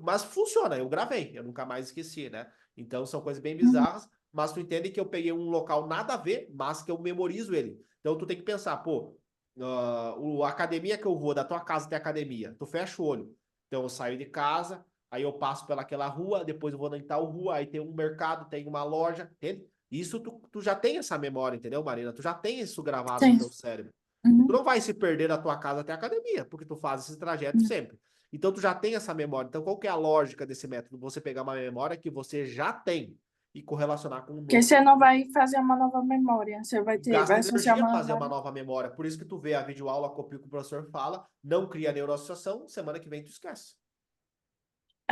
mas funciona, eu gravei, eu nunca mais esqueci, né? Então são coisas bem Uhum. bizarras, mas tu entende que eu peguei um local nada a ver, mas que eu memorizo ele. Então tu tem que pensar, pô, a academia que eu vou, da tua casa até a academia, tu fecha o olho. Então eu saio de casa. Aí eu passo pelaquela rua, depois eu vou na tal rua, aí tem um mercado, tem uma loja, entende? Isso tu já tem essa memória, entendeu, Marina? Tu já tem isso gravado no Sim. teu cérebro. Tu Uhum. não vai se perder da tua casa até a academia, porque tu faz esse trajeto sempre. Então tu já tem essa memória. Então qual que é a lógica desse método? Você pegar uma memória que você já tem e correlacionar com um Porque novo você não conteúdo. vai fazer uma nova memória, você vai E ter, gasta vai associar energia uma fazer uma memória. nova memória. Por isso que tu vê a videoaula, copia o que o professor fala, não cria neuroassociação, semana que vem tu esquece.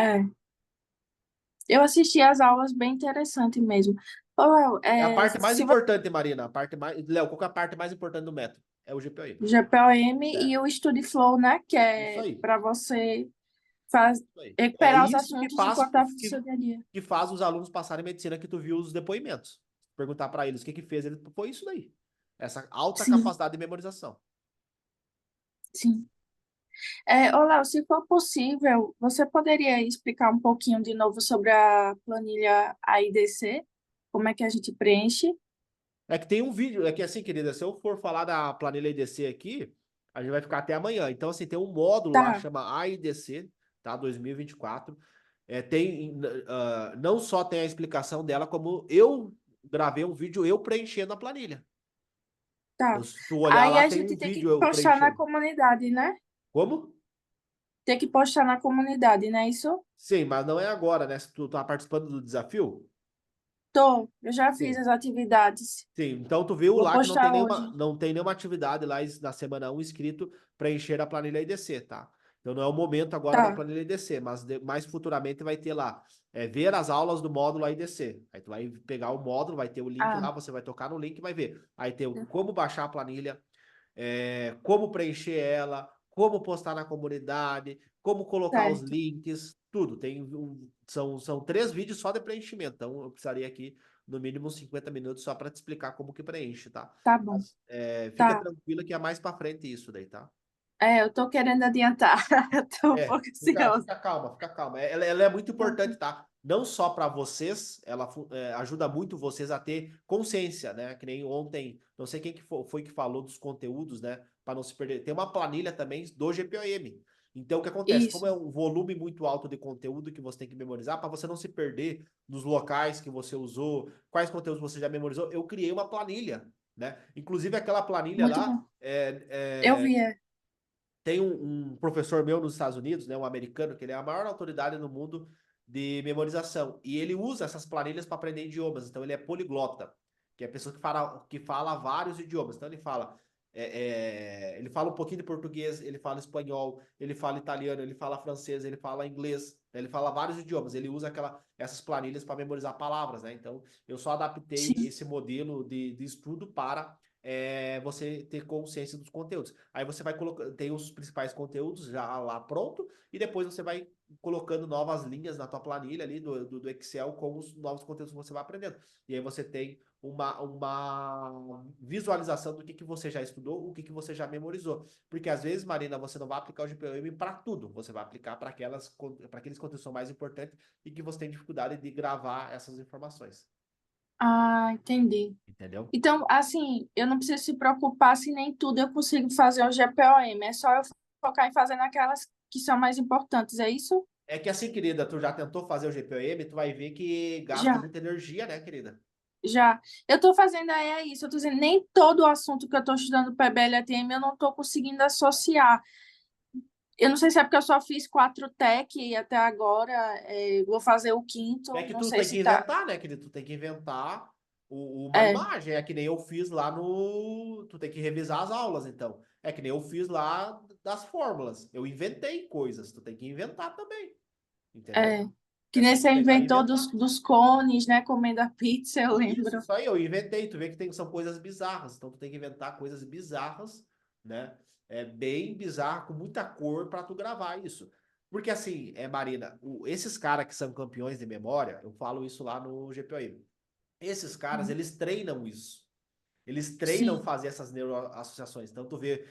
É, eu assisti às aulas bem interessante mesmo. Ô, Léo, É a parte mais se você importante, Marina. A parte mais. Léo, qual que é a parte mais importante do método? É o GPOM. GPOM É. e o StudyFlow, né? Que Isso é aí. para você Isso aí. É recuperar os isso que assuntos faz, enquanto tá no seu dia a dia. que faz os alunos passarem medicina que tu viu os depoimentos. Perguntar para eles o que que fez, ele foi isso daí. Essa alta Sim, capacidade de memorização. sim. Ô, Léo, se for possível, você poderia explicar um pouquinho de novo sobre a planilha AIDC? Como é que a gente preenche? É que tem um vídeo, é que assim, querida, se eu for falar da planilha IDC aqui, a gente vai ficar até amanhã. Então, assim, tem um módulo lá, Tá. chama AIDC, tá? 2024. Não só tem a explicação dela, como eu gravei um vídeo eu preenchendo a planilha. Então, Tá. se tu olhar Aí lá, a tem gente um tem vídeo que eu postar na preenchendo. comunidade, né? Como? Tem que postar na comunidade, né? Isso? Sim, mas não é agora, né? Se tu tá participando do desafio. Tô. Eu já fiz Sim. as atividades. Sim, então tu viu Vou lá que postar hoje. não tem nenhuma atividade lá na semana 1 escrito preencher a planilha IDC, tá? Então não é o momento agora da Tá. planilha IDC, mas mais futuramente vai ter lá, ver as aulas do módulo IDC. Aí tu vai pegar o módulo, vai ter o link Ah, lá, você vai tocar no link e vai ver. Aí tem o como baixar a planilha, como preencher ela, como postar na comunidade, como colocar os certo. links, tudo. São 3 vídeos só de preenchimento. Então eu precisaria aqui no mínimo 50 minutos só para te explicar como que preenche, tá? Tá bom. Mas, fica Tá. tranquila que é mais para frente isso daí, tá? Eu tô querendo adiantar. Eu tô um pouco ansiosa. Fica calma, fica calma. Ela é muito importante, tá? Não só para vocês, ela ajuda muito vocês a ter consciência, né? Que nem ontem, não sei quem que foi que falou dos conteúdos, né? Para não se perder. Tem uma planilha também do GPOM. Então, o que acontece? Como Isso. é um volume muito alto de conteúdo que você tem que memorizar, para você não se perder nos locais que você usou, quais conteúdos você já memorizou, eu criei uma planilha, né? Inclusive, aquela planilha Muito lá bom. Eu vi. tem um professor meu nos Estados Unidos, né, um americano, que ele é a maior autoridade no mundo de memorização. E ele usa essas planilhas para aprender idiomas. Então, ele é poliglota, que é a pessoa que fala vários idiomas. Então, ele fala um pouquinho de português, ele fala espanhol, ele fala italiano, ele fala francês, ele fala inglês, né, ele fala vários idiomas. Ele usa essas planilhas para memorizar palavras, né? Então, eu só adaptei Sim. esse modelo de estudo para você ter consciência dos conteúdos. Aí você vai colocar, tem os principais conteúdos já lá pronto, e depois você vai colocando novas linhas na tua planilha ali do Excel com os novos conteúdos que você vai aprendendo. E aí você tem uma visualização do que você já estudou, o que você já memorizou. Porque às vezes, Marina, você não vai aplicar o GPM para tudo, você vai aplicar para aqueles conteúdos que são mais importantes e que você tem dificuldade de gravar essas informações. Entendi. Entendeu? Então, assim, eu não preciso se preocupar se nem tudo eu consigo fazer o GPOM. É só eu focar em fazer naquelas que são mais importantes, é isso? É que assim, querida, tu já tentou fazer o GPM, tu vai ver que gasta Já, muita energia, né, querida? já. Eu estou fazendo aí é isso. Eu estou dizendo, nem todo o assunto que eu estou estudando para BLTM eu não estou conseguindo associar. Eu não sei se é porque eu só fiz 4 TEC até agora, vou fazer o É quinto, que não tu sei tem que se tá. inventar, né, querido? Tu tem que inventar uma É, imagem. É que nem eu fiz lá no. Tu tem que revisar as aulas, então. É que nem eu fiz lá das fórmulas. Eu inventei coisas. Tu tem que inventar também. Entendeu? é. Que É nem só você pegar e inventou inventar. dos cones, né? Comendo a pizza, eu Isso, lembro. isso aí, eu inventei. Tu vê que são coisas bizarras. Então tu tem que inventar coisas bizarras, né? É bem bizarro, com muita cor para tu gravar isso. Porque assim, Marina, esses caras que são campeões de memória, eu falo isso lá no GPOM. Esses caras, eles treinam isso. Eles treinam Sim, fazer essas neuroassociações. Então, tu vê,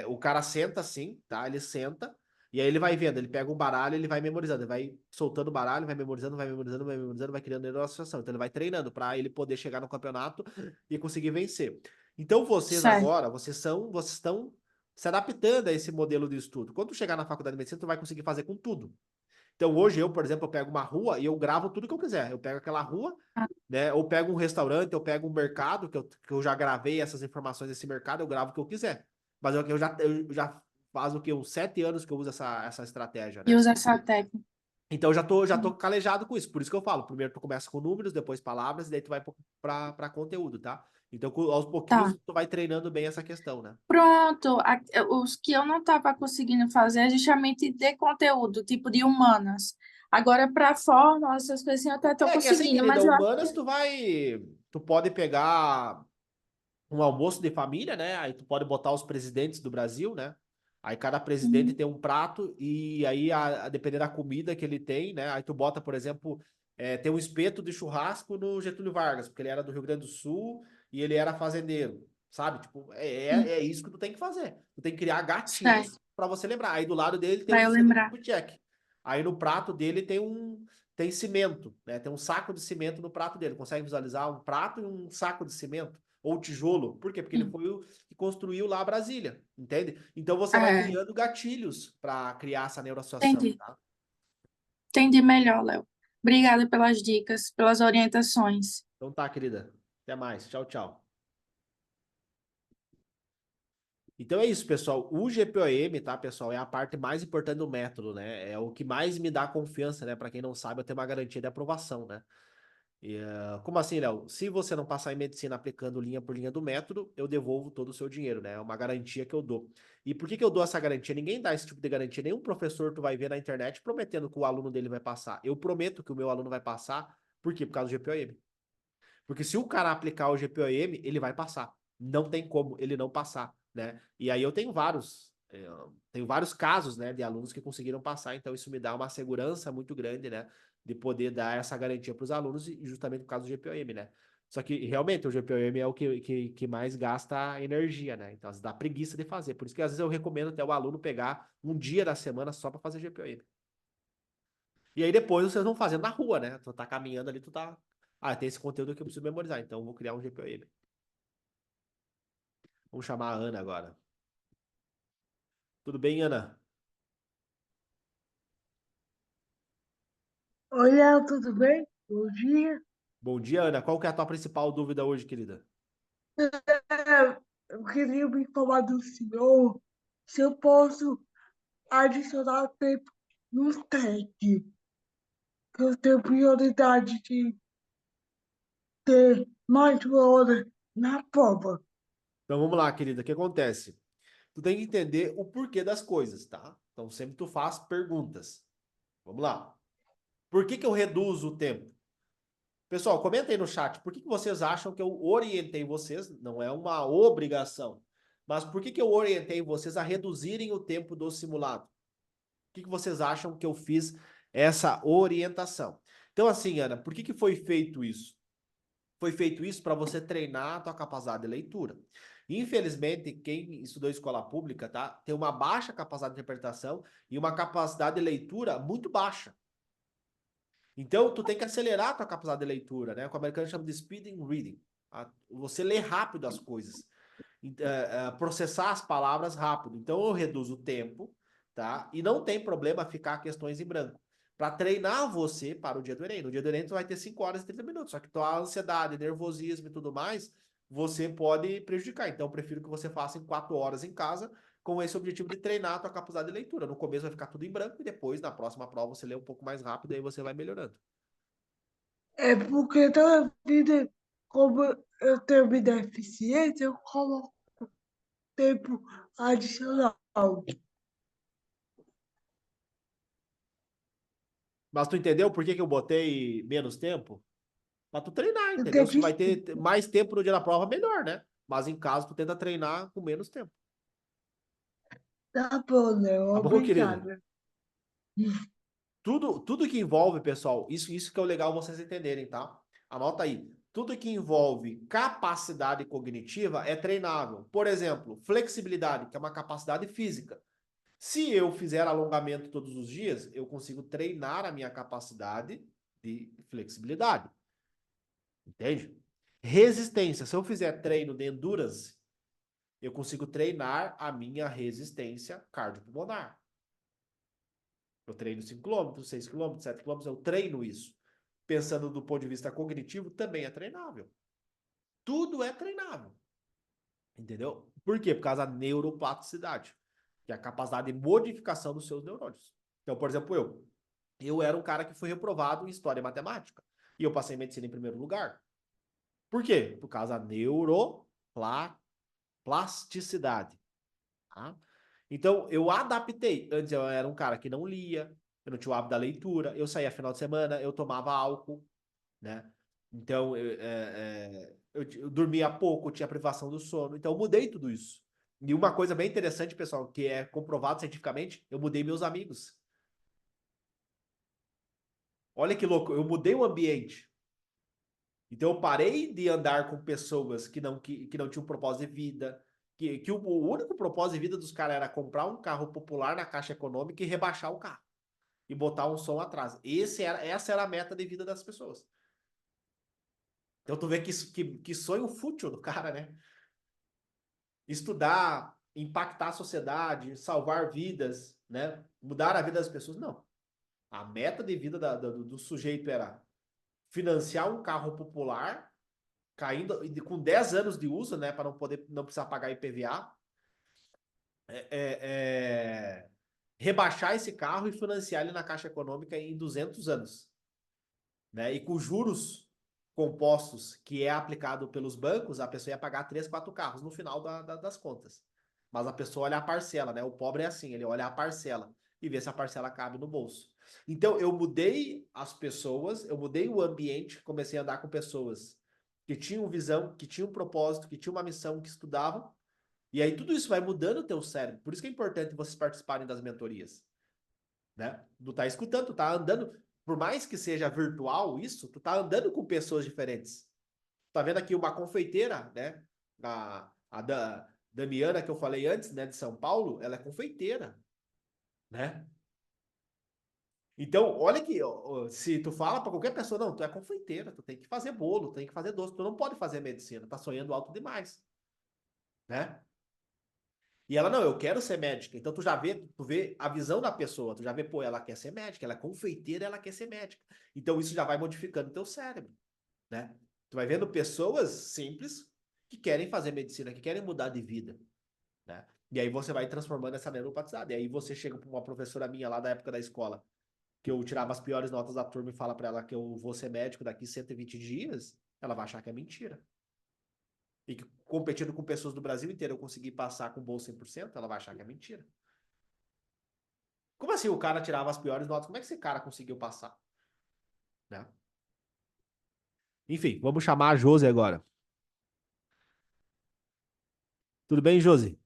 o cara senta assim, tá? Ele senta, e aí ele vai vendo, ele pega um baralho, ele vai memorizando, ele vai soltando o baralho, vai memorizando, vai memorizando, vai memorizando, vai criando neuroassociação. Então, ele vai treinando para ele poder chegar no campeonato e conseguir vencer. Então, vocês certo. agora, vocês estão se adaptando a esse modelo de estudo. Quando tu chegar na faculdade de medicina, tu vai conseguir fazer com tudo. Então, hoje eu, por exemplo, eu pego uma rua e eu gravo tudo que eu quiser. Eu pego aquela rua, né? Ou pego um restaurante, eu pego um mercado, que eu já gravei essas informações desse mercado, eu gravo o que eu quiser. Mas eu já faz o que? Uns 7 anos que eu uso essa estratégia, E né? usa essa técnica. Então já tô calejado com isso. Por isso que eu falo. Primeiro tu começa com números, depois palavras, e daí tu vai pra conteúdo, tá? Então, aos pouquinhos, Tá. tu vai treinando bem essa questão, né? Pronto. Os que eu não estava conseguindo fazer é justamente de conteúdo, tipo de humanas. Agora, para fórmula, essas coisas assim, eu até estou É que assim, conseguindo, querida, mas eu acho humanas, tu pode pegar um almoço de família, né? Aí tu pode botar os presidentes do Brasil, né? Aí cada presidente que. tem um prato e aí, a depender da comida que ele tem, né? Aí tu bota, por exemplo, tem um espeto de churrasco no Getúlio Vargas, porque ele era do Rio Grande do Sul e ele era fazendeiro, sabe? Tipo, é isso que tu tem que fazer. Tu tem que criar gatilhos Certo, para você lembrar. Aí do lado dele tem para um eu Felipe lembrar. Kubitschek. Aí no prato dele tem cimento, né? Tem um saco de cimento no prato dele. Consegue visualizar um prato e um saco de cimento? Ou tijolo. Por quê? Porque ele Sim. foi o que construiu lá a Brasília, entende? Então você vai É, criando gatilhos para criar essa neuroassociação, entendi. tá? Entendi melhor, Léo. Obrigada pelas dicas, pelas orientações. Então tá, querida. Até mais. Tchau, tchau. Então é isso, pessoal. O GPOM, tá, pessoal, é a parte mais importante do método, né? É o que mais me dá confiança, né? Para quem não sabe, eu tenho uma garantia de aprovação, né? Como assim, Léo? Se você não passar em medicina aplicando linha por linha do método, eu devolvo todo o seu dinheiro, né? É uma garantia que eu dou. E por que que eu dou essa garantia? Ninguém dá esse tipo de garantia. Nenhum professor tu vai ver na internet prometendo que o aluno dele vai passar. Eu prometo que o meu aluno vai passar. Por quê? Por causa do GPOM. Porque se o cara aplicar o GPOM, ele vai passar. Não tem como ele não passar, né? E aí eu tenho vários casos, né, de alunos que conseguiram passar, então isso me dá uma segurança muito grande, né, de poder dar essa garantia para os alunos, e justamente por causa do GPOM, né? Só que realmente o GPOM é o que mais gasta energia, né? Então, às vezes dá preguiça de fazer. Por isso que às vezes eu recomendo até o aluno pegar um dia da semana só para fazer GPOM. E aí depois vocês vão fazendo na rua, né? Tu tá caminhando ali, tu tá. Ah, tem esse conteúdo que eu preciso memorizar, então eu vou criar um GPOM. Vamos chamar a Ana agora. Tudo bem, Ana? Oi, Léo, tudo bem? Bom dia. Bom dia, Ana. Qual que é a tua principal dúvida hoje, querida? Eu queria me informar do senhor se eu posso adicionar tempo no TEC, que eu tenho prioridade de ter mais uma hora na prova. Então vamos lá, querida. O que acontece? Tu tem que entender o porquê das coisas, tá? Então sempre tu faz perguntas. Vamos lá. Por que que eu reduzo o tempo? Pessoal, comenta aí no chat. Por que que vocês acham que eu orientei vocês? Não é uma obrigação. Mas por que que eu orientei vocês a reduzirem o tempo do simulado? Por que que vocês acham que eu fiz essa orientação? Então, assim, Ana, por que que foi feito isso? Foi feito isso para você treinar a tua capacidade de leitura. Infelizmente, quem estudou escola pública, tá, tem uma baixa capacidade de interpretação e uma capacidade de leitura muito baixa. Então, tu tem que acelerar a tua capacidade de leitura, né? O que o americano chama de speeding reading. Você lê rápido as coisas. Processar as palavras rápido. Então, eu reduzo o tempo, tá? E não tem problema ficar questões em branco. Para treinar você para o dia do Enem. No dia do Enem, tu vai ter 5 horas e 30 minutos. Só que tua ansiedade, nervosismo e tudo mais, você pode prejudicar. Então, eu prefiro que você faça em 4 horas em casa, com esse objetivo de treinar a tua capacidade de leitura. No começo vai ficar tudo em branco e depois, na próxima prova, você lê um pouco mais rápido e aí você vai melhorando. É porque toda vida, como eu tenho minha deficiência, eu coloco tempo adicional. Mas tu entendeu por que que eu botei menos tempo? Pra tu treinar, Eu entendeu? Se tu vai deficiência. ter mais tempo no dia da prova, melhor, né? Mas em casa, tu tenta treinar com menos tempo. Tá bom, Léo. Tá bom, querido? Obrigada. Tudo que envolve, pessoal, isso que é o legal vocês entenderem, tá? Anota aí. Tudo que envolve capacidade cognitiva é treinável. Por exemplo, flexibilidade, que é uma capacidade física. Se eu fizer alongamento todos os dias, eu consigo treinar a minha capacidade de flexibilidade. Entende? Resistência. Se eu fizer treino de endurance, eu consigo treinar a minha resistência cardiopulmonar. Eu treino 5 quilômetros, 6 quilômetros, 7 quilômetros, eu treino isso. Pensando do ponto de vista cognitivo, também é treinável. Tudo é treinável. Entendeu? Por quê? Por causa da neuroplasticidade, que é a capacidade de modificação dos seus neurônios. Então, por exemplo, eu era um cara que foi reprovado em história e matemática. E eu passei em medicina em primeiro lugar. Por quê? Por causa da neuroplasticidade. Tá? Então, eu adaptei. Antes eu era um cara que não lia, eu não tinha o hábito da leitura, eu saía final de semana, eu tomava álcool, né? Então, eu dormia pouco, eu tinha privação do sono. Então, eu mudei tudo isso. E uma coisa bem interessante, pessoal, que é comprovado cientificamente, eu mudei meus amigos. Olha que louco, eu mudei o ambiente. Então, eu parei de andar com pessoas que não tinham um propósito de vida, que o único propósito de vida dos caras era comprar um carro popular na Caixa Econômica e rebaixar o carro. E botar um som atrás. Essa era a meta de vida das pessoas. Então, tu vê que sonho fútil do cara, né? Estudar, impactar a sociedade, salvar vidas, né? Mudar a vida das pessoas. Não. A meta de vida do sujeito era financiar um carro popular caindo com 10 anos de uso, né, para não precisar pagar IPVA, é, é, é, rebaixar esse carro e financiar ele na Caixa Econômica em 200 anos, né? E com juros compostos que é aplicado pelos bancos, a pessoa ia pagar 3, 4 carros no final das contas. Mas a pessoa olha a parcela, né? O pobre é assim, ele olha a parcela e vê se a parcela cabe no bolso. Então, eu mudei as pessoas, eu mudei o ambiente, comecei a andar com pessoas que tinham visão, que tinham propósito, que tinham uma missão, que estudavam. E aí tudo isso vai mudando o teu cérebro. Por isso que é importante vocês participarem das mentorias, né? Tu tá escutando, tu tá andando, por mais que seja virtual isso, tu tá andando com pessoas diferentes. tá vendo aqui uma confeiteira, né? Damiana, que eu falei antes, né, de São Paulo, ela é confeiteira, né? Então, olha que se tu fala para qualquer pessoa, não, tu é confeiteira, tu tem que fazer bolo, tem que fazer doce, tu não pode fazer medicina, tá sonhando alto demais, né? E ela, não, eu quero ser médica. Então tu vê a visão da pessoa, tu já vê, pô, ela quer ser médica, ela é confeiteira, ela quer ser médica. Então isso já vai modificando o teu cérebro, né? Tu vai vendo pessoas simples que querem fazer medicina, que querem mudar de vida, né? E aí você vai transformando essa neuropatizada. E aí você chega para uma professora minha lá da época da escola, que eu tirava as piores notas da turma e fala para ela que eu vou ser médico daqui 120 dias, ela vai achar que é mentira. E que competindo com pessoas do Brasil inteiro eu consegui passar com bolsa 100%, ela vai achar que é mentira. Como assim o cara tirava as piores notas? Como é que esse cara conseguiu passar? Né? Enfim, vamos chamar a Josi agora. Tudo bem, Josi?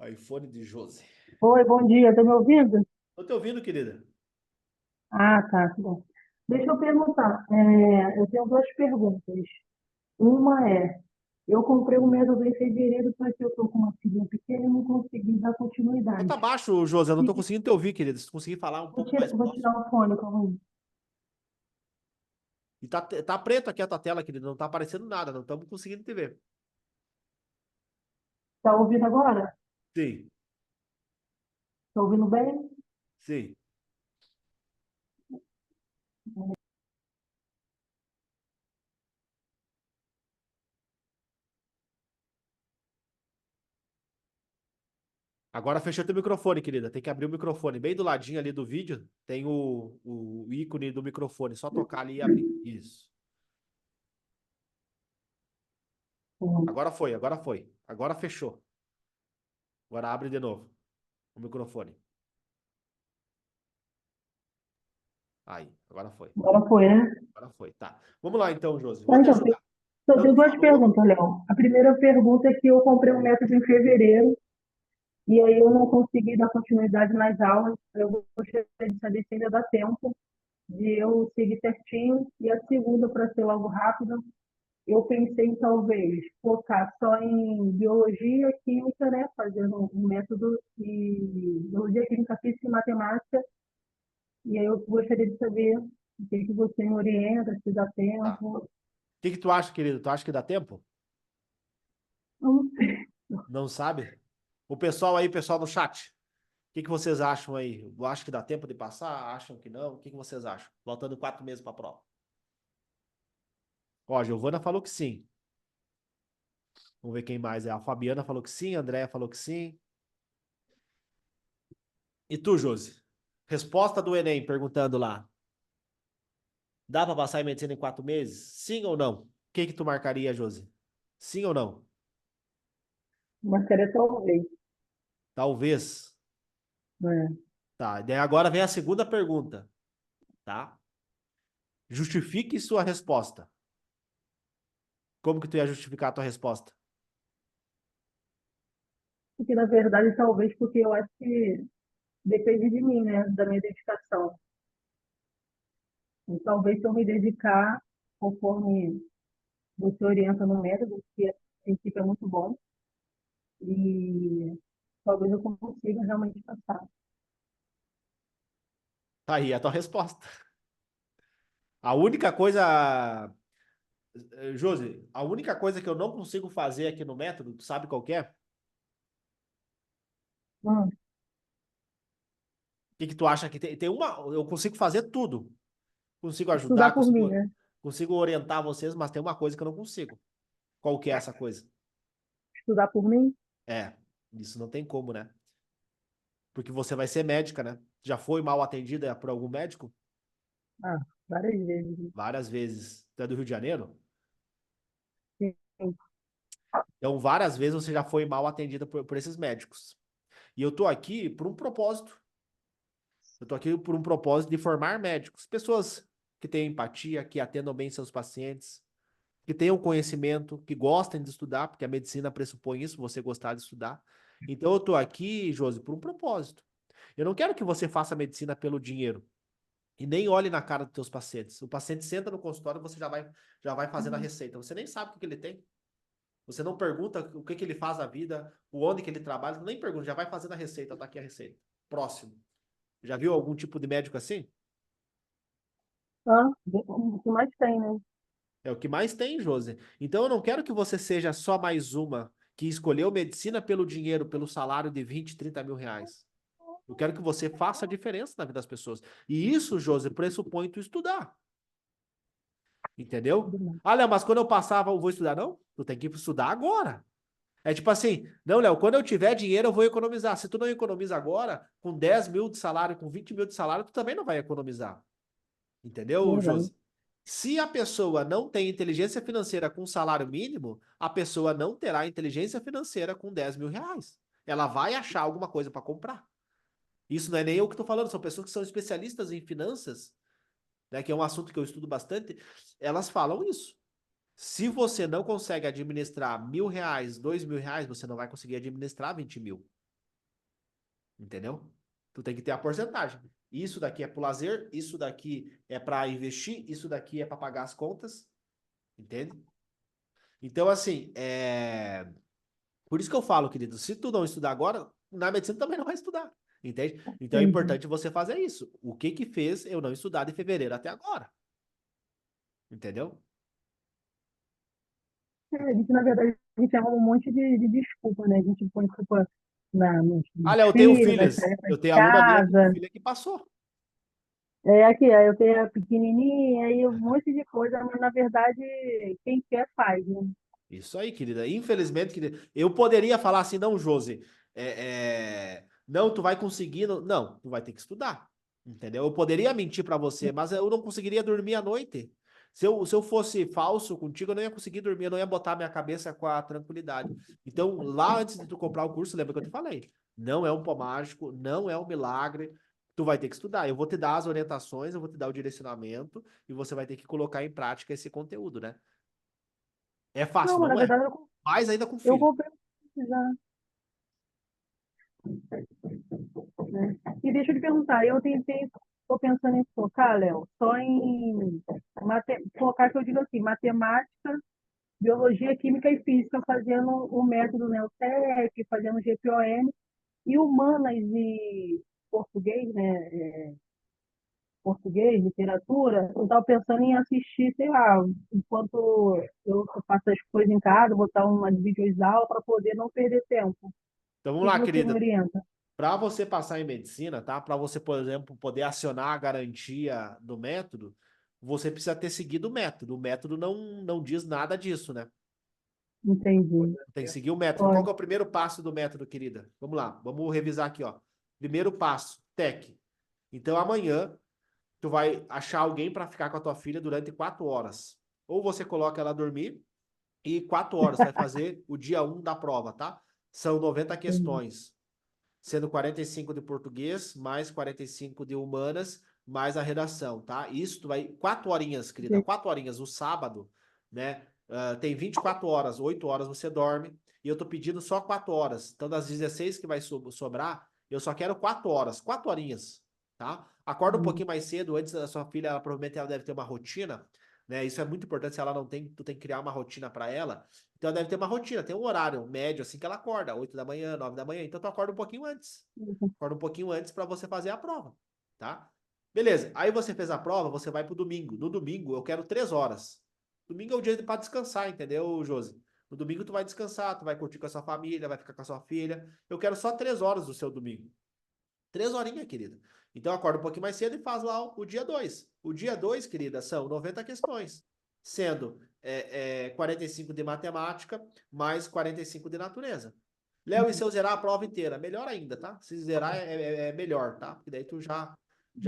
iPhone de Josi. Oi, bom dia, tá me ouvindo? Tô te ouvindo, querida. Ah, tá, tá bom. Deixa eu perguntar, eu tenho duas perguntas. Uma é, eu comprei um método em fevereiro, só que eu estou com uma filha pequena e não consegui dar Então tá continuidade. baixo, Josi, eu não tô conseguindo te ouvir, querida. Se tu conseguir falar um pouco mais Vou próximo. tirar o fone, calma aí. E tá preto aqui a tua tela, querida. Não tá aparecendo nada, não estamos conseguindo te ver. Tá ouvindo agora? Sim, Tá ouvindo bem? sim. Agora fechou teu microfone, querida. Tem que abrir o microfone. Bem do ladinho ali do vídeo, tem o ícone do microfone. Só tocar ali e abrir. Isso. Agora foi, agora foi. Agora fechou. Agora abre de novo o microfone. Aí, agora foi. Agora foi, né? Agora foi. Tá. Vamos lá então, Josi. Vou Tá, te então, ajudar. só Então tenho tu duas falou. perguntas, Léo. A primeira pergunta é que eu comprei um método em fevereiro e aí eu não consegui dar continuidade nas aulas. Eu gostaria de saber se ainda dá tempo de eu seguir certinho. E a segunda, para ser logo rápido, eu pensei em talvez focar só em biologia, química, né? Fazendo um método de biologia, química, física e matemática. E aí eu gostaria de saber o que você me orienta, se dá Tá. tempo. O que tu acha, querido? Tu acha que dá tempo? Não sei. Não sabe? O pessoal aí, pessoal do chat, o que vocês acham aí? Eu acho que dá tempo de passar? Acham que não? O que vocês acham? Faltando 4 meses para a prova. Ó, a Giovana falou que sim. Vamos ver quem mais é. A Fabiana falou que sim, a Andréia falou que sim. E tu, Josi? Resposta do Enem, perguntando lá. Dá para passar em medicina em 4 meses? Sim ou não? O que tu marcaria, Josi? Sim ou não? Marcaria talvez. Talvez. Né? Tá, daí agora vem a segunda pergunta, tá? Justifique sua resposta. Como que tu ia justificar a tua resposta? Porque, na verdade, talvez porque eu acho que depende de mim, né? Da minha dedicação. E talvez se eu me dedicar conforme você orienta no método, que a princípio é muito bom, e talvez eu consiga realmente passar. Tá aí a tua resposta. A única coisa, Josi, a única coisa que eu não consigo fazer aqui no método, tu sabe qual que é? Hum, O que que tu acha que tem uma, eu consigo fazer tudo. Consigo estudar ajudar, por mim, né? consigo orientar vocês, mas tem uma coisa que eu não consigo. Qual que é essa coisa? Estudar por mim? É, isso não tem como, né? Porque você vai ser médica, né? Já foi mal atendida por algum médico? Ah, várias vezes. Várias vezes. Tu é do Rio de Janeiro? Sim. Então, várias vezes você já foi mal atendida por esses médicos. E eu tô aqui por um propósito. Eu tô aqui por um propósito de formar médicos. Pessoas que têm empatia, que atendam bem seus pacientes, que tenham conhecimento, que gostem de estudar, porque a medicina pressupõe isso, você gostar de estudar. Então, eu tô aqui, Josi, por um propósito. Eu não quero que você faça medicina pelo dinheiro. E nem olhe na cara dos teus pacientes. O paciente senta no consultório, você já vai fazendo a receita. Você nem sabe o que ele tem. Você não pergunta o que ele faz na vida, onde que ele trabalha, nem pergunta, já vai fazendo a receita, tá aqui a receita. Próximo. Já viu algum tipo de médico assim? O que mais tem, né? É o que mais tem, Josi. Então eu não quero que você seja só mais uma que escolheu medicina pelo dinheiro, pelo salário de 20, 30 mil reais. Eu quero que você faça a diferença na vida das pessoas. E isso, Josi, pressupõe tu estudar. Entendeu? Ah, Léo, mas quando eu passava, eu vou estudar? Não, tu tem que estudar agora. É tipo assim, não, Léo, quando eu tiver dinheiro, eu vou economizar. Se tu não economiza agora, com 10 mil de salário, com 20 mil de salário, tu também não vai economizar. Entendeu, Verdade. Josi? Se a pessoa não tem inteligência financeira com salário mínimo, a pessoa não terá inteligência financeira com 10 mil reais. Ela vai achar alguma coisa para comprar. Isso não é nem eu que estou falando, são pessoas que são especialistas em finanças, né, que é um assunto que eu estudo bastante, elas falam isso. Se você não consegue administrar 1.000 reais, 2.000 reais, você não vai conseguir administrar 20 mil. Entendeu? Tu tem que ter a porcentagem. Isso daqui é pro lazer, isso daqui é para investir, isso daqui é para pagar as contas. Entende? Então, assim, por isso que eu falo, querido, se tu não estudar agora, na medicina também não vai estudar. Entende? Então é Entendi. importante você fazer isso. O que que fez eu não estudar de fevereiro até agora? Entendeu? A gente, na verdade, a gente arruma um monte de desculpa, né? A gente põe desculpa Ah, nos Léo, eu tenho filhos, nas filhas. tarefas Eu de tenho aluna minha que tem casa. filha que passou. Aqui, aí eu tenho a pequenininha, aí um monte de coisa, mas na verdade, quem quer faz, né? Isso aí, querida. Infelizmente, querida, eu poderia falar assim, não, Josi, não, tu vai conseguir. Não, tu vai ter que estudar. Entendeu? Eu poderia mentir pra você, mas eu não conseguiria dormir à noite. Se eu fosse falso contigo, eu não ia conseguir dormir, eu não ia botar minha cabeça com a tranquilidade. Então, lá antes de tu comprar o curso, lembra que eu te falei? Não é um pó mágico, não é um milagre. Tu vai ter que estudar. Eu vou te dar as orientações, eu vou te dar o direcionamento e você vai ter que colocar em prática esse conteúdo, né? É fácil, Não, mas na não é? verdade Mais ainda com eu filho. vou precisar, né? E deixa eu te perguntar, estou pensando em focar, Léo, só em focar, que eu digo assim, matemática, biologia, química e física, fazendo o método Neotec, fazendo GPOM, e humanas e português, né? Português, literatura, eu estava pensando em assistir, sei lá, enquanto eu faço as coisas em casa, botar umas videoaulas para poder não perder tempo. O Então vamos que que lá, você me querida. orienta? Para você passar em medicina, tá? Para você, por exemplo, poder acionar a garantia do método, você precisa ter seguido o método. O método não diz nada disso, né? Entendi. Tem que seguir o método. Qual Olha, que é o primeiro passo do método, querida? Vamos lá, vamos revisar aqui, ó. Primeiro passo, TEC. Então amanhã tu vai achar alguém para ficar com a tua filha durante 4 horas. Ou você coloca ela a dormir e 4 horas vai fazer o dia 1 da prova, tá? São 90 entendi. questões, sendo 45 de português, mais 45 de humanas, mais a redação, tá? Isso tu vai 4 horinhas, querida, 4 horinhas. O sábado, né? Tem 24 horas, 8 horas você dorme, e eu tô pedindo só 4 horas. Então, das 16 que vai sobrar, eu só quero 4 horas, 4 horinhas, tá? Acorda um pouquinho mais cedo, antes da sua filha, ela provavelmente ela deve ter uma rotina, né? Isso é muito importante, se ela não tem, tu tem que criar uma rotina para ela. Então ela deve ter uma rotina, tem um horário médio assim que ela acorda, 8 da manhã, 9 da manhã. Então tu acorda um pouquinho antes. Acorda um pouquinho antes para você fazer a prova, tá? Beleza. Aí você fez a prova, você vai pro domingo. No domingo eu quero 3 horas. Domingo é o dia para descansar, entendeu, Josi? No domingo tu vai descansar, tu vai curtir com a sua família, vai ficar com a sua filha. Eu quero só 3 horas do seu domingo. 3 horinhas, querida. Então acorda um pouquinho mais cedo e faz lá o dia 2. O dia 2, querida, são 90 questões, sendo 45 de matemática, mais 45 de natureza. Léo, e se eu zerar a prova inteira? Melhor ainda, tá? Se zerar é melhor, tá? Porque daí tu já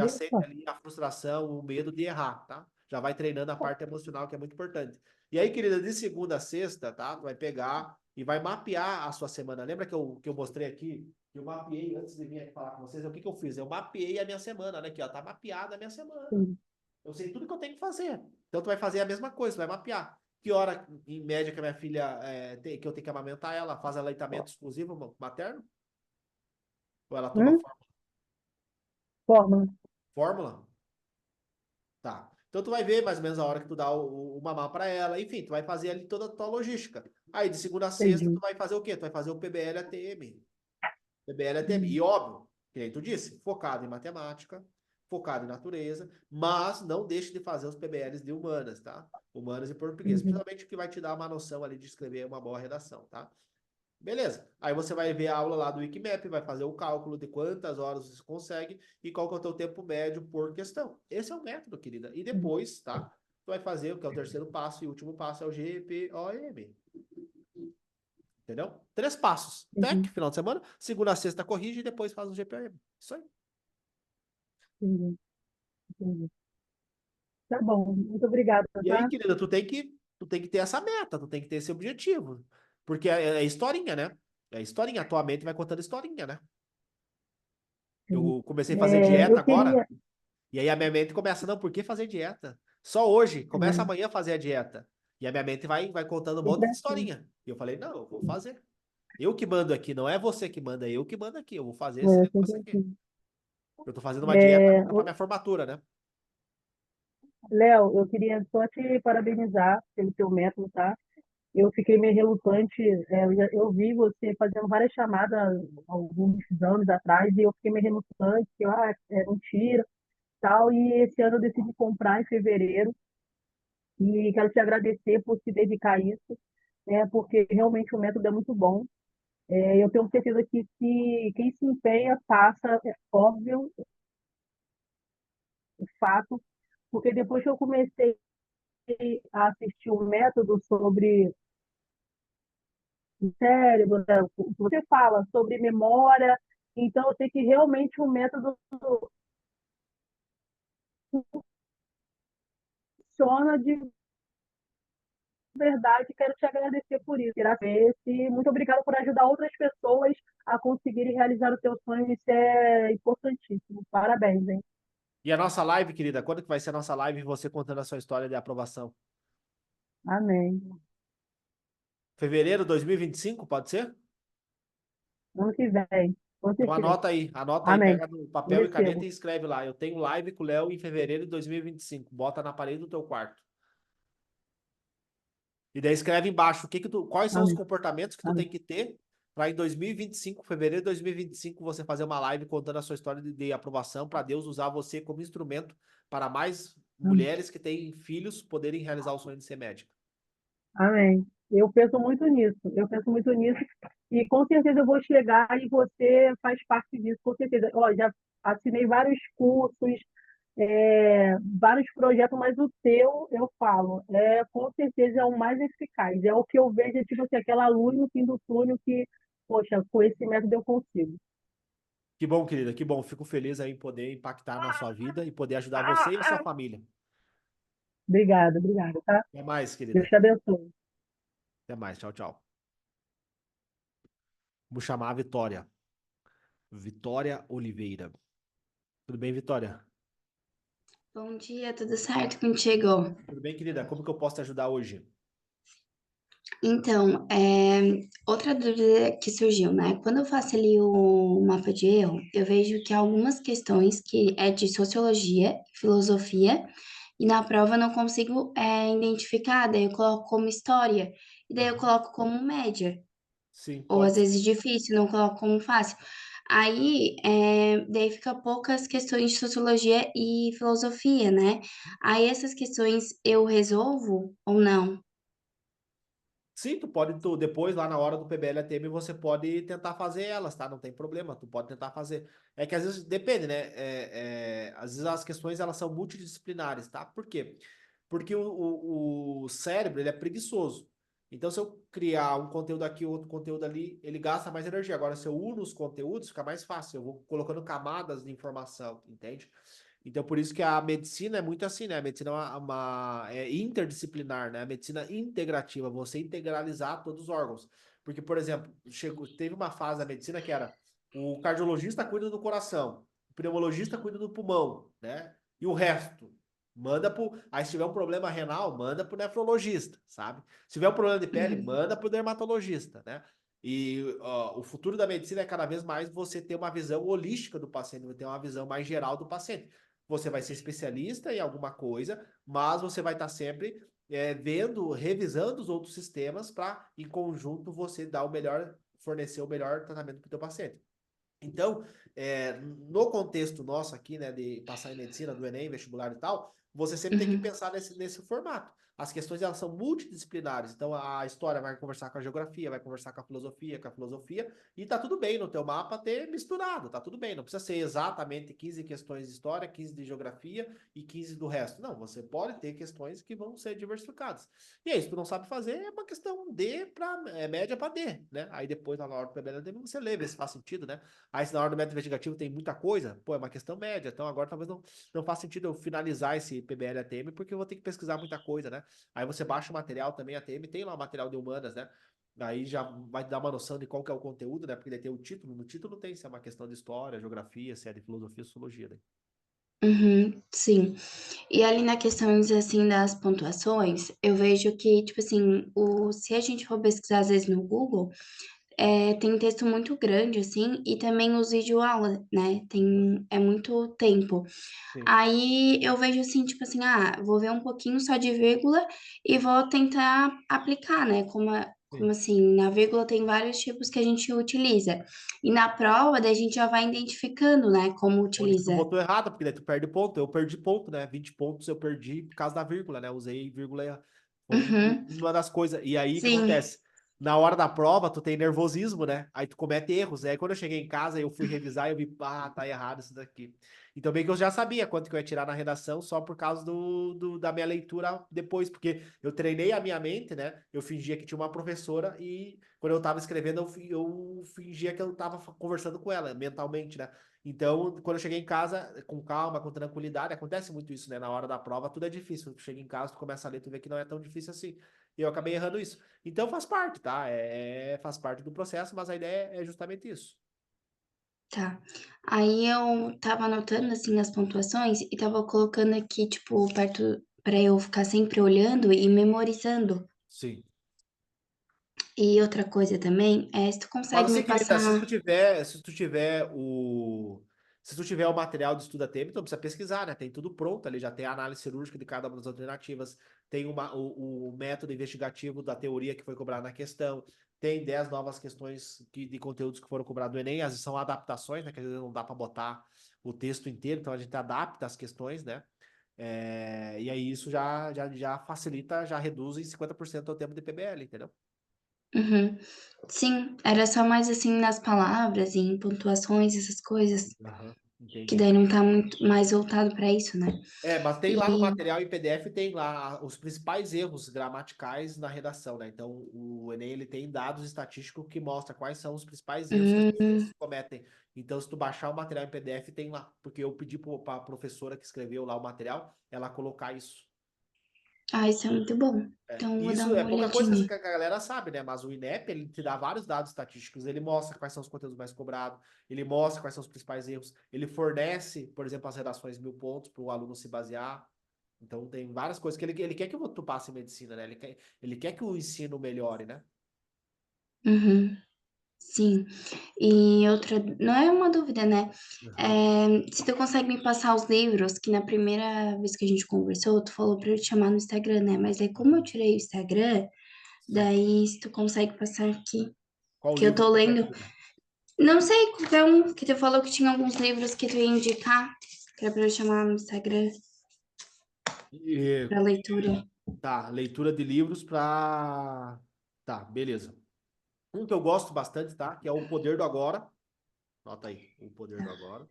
sente Opa, ali a frustração, o medo de errar, tá? Já vai treinando a parte emocional, que é muito importante. E aí, querida, de segunda a sexta, tá? Tu vai pegar e vai mapear a sua semana. Lembra que eu mostrei aqui? Que eu mapeei antes de vir aqui falar com vocês. O que eu fiz? Eu mapeei a minha semana, né? Aqui, ó. Tá mapeada a minha semana. sim. Eu sei tudo que eu tenho que fazer. Então, tu vai fazer a mesma coisa, tu vai mapear. Que hora, em média, que a minha filha que eu tenho que amamentar ela? Faz aleitamento exclusivo materno? Ou ela toma Forma. fórmula? Tá. Então tu vai ver mais ou menos a hora que tu dá o mamar para ela, enfim, tu vai fazer ali toda a tua logística. Aí de segunda a sexta tu Entendi. vai fazer o quê? Tu vai fazer o PBL ATM. PBL ATM. Hum. E óbvio, que nem tu disse, focado em matemática, focado em natureza, mas não deixe de fazer os PBLs de humanas, tá? Humanas e português, Uhum. principalmente o que vai te dar uma noção ali de escrever uma boa redação, tá? Beleza. Aí você vai ver a aula lá do Wikimap, vai fazer o cálculo de quantas horas você consegue e qual que é o teu tempo médio por questão. Esse é o método, querida. E depois, tá? Tu vai fazer o que é o terceiro passo e o último passo é o GPOM. Entendeu? 3 passos. Entendi. TEC, final de semana. Segunda a sexta corrige e depois faz o GPOM. Isso aí. Entendi. Entendi. Tá bom. Muito obrigada, E aí, tá? querida, tu tem que ter essa meta, tu tem que ter esse objetivo. Porque é historinha, né? É historinha. A tua mente vai contando historinha, né? Sim. Eu comecei a fazer dieta Eu agora. queria. E aí a minha mente começa, não, por que fazer dieta? Só hoje, começa É, amanhã a fazer a dieta. E a minha mente vai contando um monte sempre de assim. historinha. E eu falei, não, eu vou fazer. Eu que mando aqui, não é você que manda, é eu que mando aqui. Eu vou fazer esse Sempre negócio aqui. assim. Eu tô fazendo uma dieta É, agora para minha formatura, né? Léo, eu queria só te parabenizar pelo teu método, tá? Eu fiquei meio relutante, eu vi você fazendo várias chamadas alguns anos atrás e eu fiquei meio relutante, que é mentira, tal, e esse ano eu decidi comprar em fevereiro e quero te agradecer por se dedicar a isso, né? Porque realmente o método é muito bom. Eu tenho certeza que se quem se empenha passa, é óbvio, o fato, porque depois que eu comecei a assistir um método sobre o cérebro, né, o que você fala sobre memória, então eu sei que realmente o método funciona de verdade. Quero te agradecer por isso, Irace. E muito obrigada por ajudar outras pessoas a conseguirem realizar o teu sonho. Isso é importantíssimo. Parabéns, hein? E a nossa live, querida, quando que vai ser a nossa live e você contando a sua história de aprovação? Amém. Fevereiro de 2025, pode ser? Ano que vem, com Então certeza. anota aí, Amém. pega no Eu papel e caneta recebo. e escreve lá. Eu tenho live com o Léo em fevereiro de 2025. Bota na parede do teu quarto. E daí escreve embaixo quais são os Amém. comportamentos que tu Amém. tem que ter para em 2025, fevereiro de 2025, você fazer uma live contando a sua história de aprovação para Deus usar você como instrumento para mais Amém. mulheres que têm filhos poderem realizar o sonho de ser médica. Amém. Eu penso muito nisso. Eu penso muito nisso. E com certeza eu vou chegar e você faz parte disso, com certeza. Ó, já assinei vários cursos, vários projetos, mas o teu, eu falo, com certeza é o mais eficaz. É o que eu vejo, tipo assim, aquela luz no fim do túnel que, poxa, com esse método eu consigo. Que bom, querida, que bom. Fico feliz aí em poder impactar na sua vida e poder ajudar você e a sua família. Obrigada, obrigada, tá? Até mais, Deus querida. te abençoe. Até mais. Tchau, tchau. Vou chamar a Vitória. Vitória Oliveira. Tudo bem, Vitória? Bom dia, tudo certo contigo? Tudo bem, querida? Como que eu posso te ajudar hoje? Então, outra dúvida que surgiu, né? Quando eu faço ali o mapa de erro, eu vejo que há algumas questões que é de sociologia, filosofia, e na prova eu não consigo identificar, daí eu coloco como história, e daí eu Aham. coloco como média, Sim, ou às pode. vezes difícil, não coloco como fácil. Aí, daí fica poucas questões de sociologia e filosofia, né? Aí essas questões eu resolvo ou não? Sim, depois, lá na hora do PBL ATM, você pode tentar fazer elas, tá? Não tem problema, tu pode tentar fazer. É que às vezes depende, né? Às vezes as questões, elas são multidisciplinares, tá? Por quê? Porque o cérebro, ele é preguiçoso. Então, se eu criar um conteúdo aqui, outro conteúdo ali, ele gasta mais energia. Agora, se eu uno os conteúdos, fica mais fácil. Eu vou colocando camadas de informação, entende? Então, por isso que a medicina é muito assim, né? A medicina é interdisciplinar, né? A medicina integrativa, você integralizar todos os órgãos. Porque, por exemplo, teve uma fase da medicina que era o cardiologista cuida do coração, o pneumologista cuida do pulmão, né? E o resto, manda pro. Aí, se tiver um problema renal, manda pro nefrologista, sabe? Se tiver um problema de pele, Uhum. manda pro dermatologista, né? E o futuro da medicina é cada vez mais você ter uma visão holística do paciente, ter uma visão mais geral do paciente. você vai ser especialista em alguma coisa, mas você vai estar sempre vendo, revisando os outros sistemas para, em conjunto, você dar o melhor, fornecer o melhor tratamento para o teu paciente. Então, no contexto nosso aqui, né, de passar em medicina, do Enem, vestibular e tal, você sempre tem que Uhum. pensar nesse formato. As questões, elas são multidisciplinares. Então, a história vai conversar com a geografia, vai conversar com a filosofia, e tá tudo bem no teu mapa ter misturado, tá tudo bem. Não precisa ser exatamente 15 questões de história, 15 de geografia e 15 do resto. Não, você pode ter questões que vão ser diversificadas. E aí, se tu não sabe fazer, é uma questão D para média para D, né? Aí depois, na hora do PBL, você lê, vê se faz sentido, né? Aí, se na hora do método investigativo tem muita coisa, pô, é uma questão média. Então, agora talvez não faça sentido eu finalizar esse PBL ATM, porque eu vou ter que pesquisar muita coisa, né? Aí você baixa o material também, ATM tem lá o material de humanas, né? Aí já vai dar uma noção de qual que é o conteúdo, né? Porque daí tem o título. No título tem se é uma questão de história, geografia, se é de filosofia, sociologia, né? Uhum, sim. E ali na questões, assim, das pontuações, eu vejo que, tipo assim, se a gente for pesquisar, às vezes, no Google, tem um texto muito grande, assim, e também os videoaulas, né? É muito tempo. Sim, Aí eu vejo assim, tipo assim, vou ver um pouquinho só de vírgula e vou tentar aplicar, né? Como sim. assim, na vírgula tem vários tipos que a gente utiliza. E na prova, daí a gente já vai identificando, né, como Onde que tu utiliza. botou errado, porque daí tu perde ponto. Eu perdi ponto, né? 20 pontos eu perdi por causa da vírgula, né? Usei vírgula, foi Uhum, uma das coisas. E aí, o que sim. acontece? Na hora da prova, tu tem nervosismo, né? Aí tu comete erros. Aí quando eu cheguei em casa, eu fui revisar e eu vi, tá errado isso daqui. Então, bem que eu já sabia quanto que eu ia tirar na redação só por causa da minha leitura depois, porque eu treinei a minha mente, né? Eu fingia que tinha uma professora e quando eu tava escrevendo, eu fingia que eu tava conversando com ela mentalmente, né? Então, quando eu cheguei em casa, com calma, com tranquilidade, acontece muito isso, né? Na hora da prova, tudo é difícil. Tu chega em casa, tu começa a ler, tu vê que não é tão difícil assim. E eu acabei errando isso. Então, faz parte, tá? Faz parte do processo, mas a ideia é justamente isso. Tá. Aí eu tava anotando, assim, as pontuações e tava colocando aqui, tipo, perto pra eu ficar sempre olhando e memorizando. Sim. E outra coisa também é se tu Mas consegue me assim, querida, passar. se tu tiver o material de estudo ATM, tu não precisa pesquisar, né? Tem tudo pronto ali, já tem a análise cirúrgica de cada uma das alternativas, tem o método investigativo da teoria que foi cobrado na questão, tem 10 novas questões de conteúdos que foram cobrados no Enem, às vezes são adaptações, né? Que às vezes não dá para botar o texto inteiro, então a gente adapta as questões, né? E aí isso já facilita, já reduz em 50% o tempo de PBL, entendeu? Uhum. Sim, era só mais assim nas palavras e em pontuações, essas coisas, Aham, que entendi. daí não tá muito mais voltado para isso, né? Mas tem lá no E, material em PDF, tem lá os principais erros gramaticais na redação, né? Então, o Enem, ele tem dados estatísticos que mostram quais são os principais erros que as hum, pessoas cometem. Então, se tu baixar o material em PDF, tem lá. Porque eu pedi para a professora que escreveu lá o material, ela colocar isso. isso é muito bom. Então, eu E vou dar isso é uma pouca coisa olhadinha. que a galera sabe, né? Mas o INEP, ele te dá vários dados estatísticos, ele mostra quais são os conteúdos mais cobrados, ele mostra quais são os principais erros, ele fornece, por exemplo, as redações 1.000 pontos para o aluno se basear. Então, tem várias coisas que ele quer que tu passe em medicina, né? Ele quer que o ensino melhore, né? Uhum, sim. E outra, não é uma dúvida, né? Aham. Se tu consegue me passar os livros, que na primeira vez que a gente conversou, tu falou pra eu te chamar no Instagram, né? Mas aí, como eu Aham. tirei o Instagram, Sim. daí se tu consegue passar aqui, Qual que eu livro tô que tu lendo. prefere? Não sei, qualquer um, que tu falou que tinha alguns livros que tu ia indicar, que era pra eu chamar no Instagram, E, pra leitura. tá, leitura de livros para. Tá, beleza. Um que eu gosto bastante, tá? Que é O Poder do Agora. Nota aí, O Poder do Agora.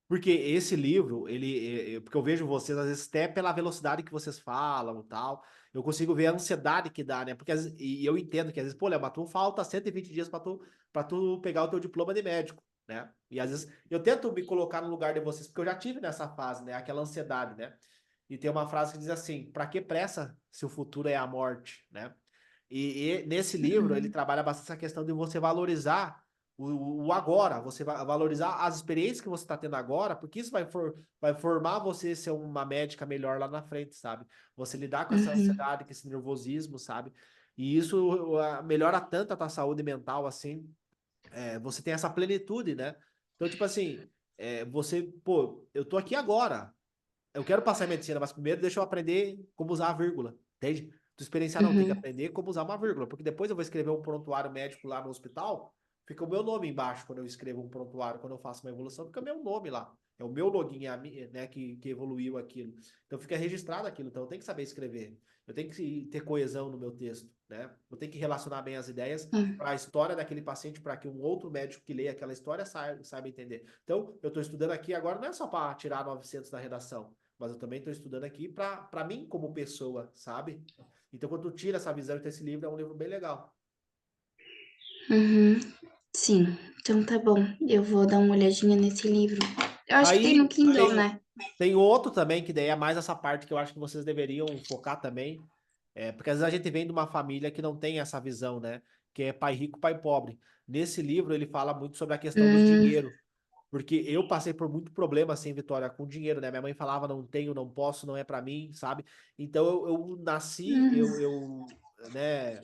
Porque esse livro, porque eu vejo vocês, às vezes, até pela velocidade que vocês falam e tal, eu consigo ver a ansiedade que dá, né? Porque, e eu entendo que, às vezes, pô, Léo, mas tu falta 120 dias pra tu pegar o teu diploma de médico, né? E, às vezes, eu tento me colocar no lugar de vocês, porque eu já tive nessa fase, né? Aquela ansiedade, né? E tem uma frase que diz assim, pra que pressa se o futuro é a morte, né? E nesse livro, ele Uhum, trabalha bastante essa questão de você valorizar o agora, você vai valorizar as experiências que você está tendo agora, porque isso vai formar você ser uma médica melhor lá na frente, sabe? Você lidar com essa uhum, ansiedade, com esse nervosismo, sabe? E isso melhora tanto a tua saúde mental, assim, você tem essa plenitude, né? Então, tipo assim, pô, eu tô aqui agora. Eu quero passar em medicina, mas primeiro deixa eu aprender como usar a vírgula, entende? Tu experienciar não, tem que Uhum. aprender como usar uma vírgula, porque depois eu vou escrever um prontuário médico lá no hospital, fica o meu nome embaixo quando eu escrevo um prontuário, quando eu faço uma evolução, fica meu nome lá. É o meu login, né, que evoluiu aquilo. Então fica registrado aquilo, então eu tenho que saber escrever. Eu tenho que ter coesão no meu texto, né? Eu tenho que relacionar bem as ideias Ah, para a história daquele paciente, para que um outro médico que leia aquela história saiba entender. Então, eu estou estudando aqui agora não é só para tirar 900 da redação, mas eu também estou estudando aqui para mim como pessoa, sabe? Então, quando tu tira essa visão desse livro, é um livro bem legal. uhum. Sim, então tá bom. Eu vou dar uma olhadinha nesse livro. Eu acho que tem no Aí Kindle, tem, né? tem outro também, que daí é mais essa parte que eu acho que vocês deveriam focar também, porque às vezes a gente vem de uma família que não tem essa visão, né? Que é pai rico, pai pobre. Nesse livro ele fala muito sobre a questão do Hum, dinheiro. Porque eu passei por muito problema, assim, Vitória, com dinheiro, né? Minha mãe falava, não tenho, não posso, não é pra mim, sabe? Então eu nasci, hum, né,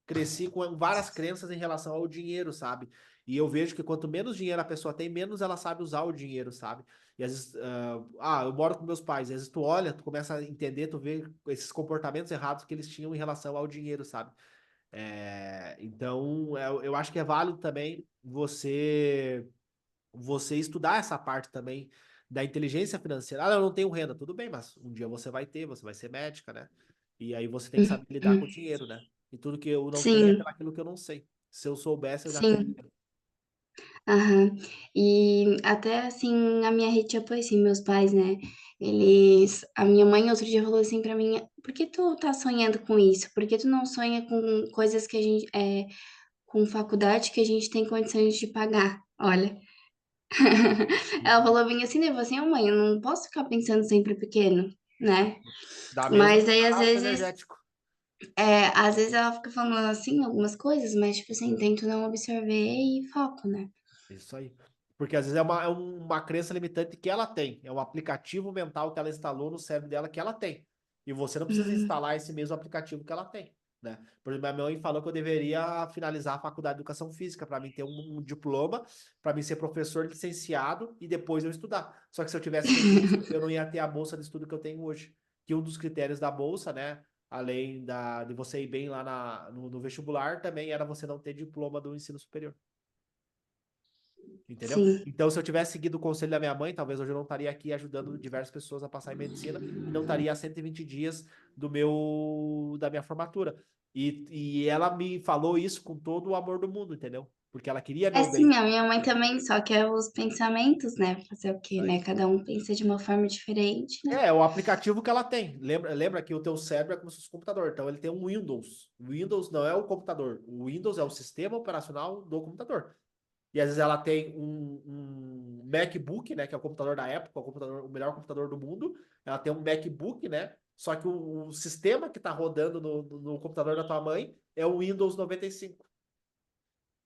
cresci com várias crenças em relação ao dinheiro, sabe? E eu vejo que quanto menos dinheiro a pessoa tem, menos ela sabe usar o dinheiro, sabe? E às vezes, eu moro com meus pais, e às vezes tu olha, tu começa a entender, tu vê esses comportamentos errados que eles tinham em relação ao dinheiro, sabe? Então, eu acho que é válido também você estudar essa parte também da inteligência financeira. Ah, eu não tenho renda, tudo bem, mas um dia você vai ter, você vai ser médica, né? E aí você tem que saber lidar com o hum. dinheiro, né? E tudo que eu não tenho é Sim, pelaquilo que eu não sei. Se eu soubesse, eu já teria. sim. Aham. E até assim, a minha rede de apoio, assim, meus pais, né? A minha mãe outro dia falou assim pra mim, por que tu tá sonhando com isso? Por que tu não sonha com coisas que com faculdade que a gente tem condições de pagar? Olha, ela falou bem assim, né? Eu falei assim, "Ô, mãe, eu não posso ficar pensando sempre pequeno, né? Dá mesmo Mas aí, gasto energético. às vezes ela fica falando assim algumas coisas, mas, tipo assim, tento não absorver e foco, né? Isso aí. Porque às vezes é uma crença limitante que ela tem. É um aplicativo mental que ela instalou no cérebro dela que ela tem. E você não precisa Uhum. instalar esse mesmo aplicativo que ela tem, né? Por exemplo, minha mãe falou que eu deveria finalizar a faculdade de educação física para mim ter um diploma, para mim ser professor licenciado e depois eu estudar. Só que se eu tivesse feito isso, eu não ia ter a bolsa de estudo que eu tenho hoje. Que um dos critérios da bolsa, né? Além de você ir bem lá no vestibular, também era você não ter diploma do ensino superior. Entendeu? Sim. Então, se eu tivesse seguido o conselho da minha mãe, talvez hoje eu não estaria aqui ajudando diversas pessoas a passar em medicina e não estaria a 120 dias da minha formatura. E ela me falou isso com todo o amor do mundo, entendeu? Porque ela queria É meu sim, bem. a minha mãe também, só que é os pensamentos, né? Fazer o Isso quê, né? aí. Cada um pensa de uma forma diferente, né? É o aplicativo que ela tem. Lembra que o teu cérebro é como se fosse um computador. Então, ele tem um Windows. O Windows não é o computador. O Windows é o sistema operacional do computador. E às vezes ela tem um MacBook, né? Que é o computador da época, o melhor computador do mundo. Ela tem um MacBook, né? Só que o sistema que está rodando no computador da tua mãe é o Windows 95.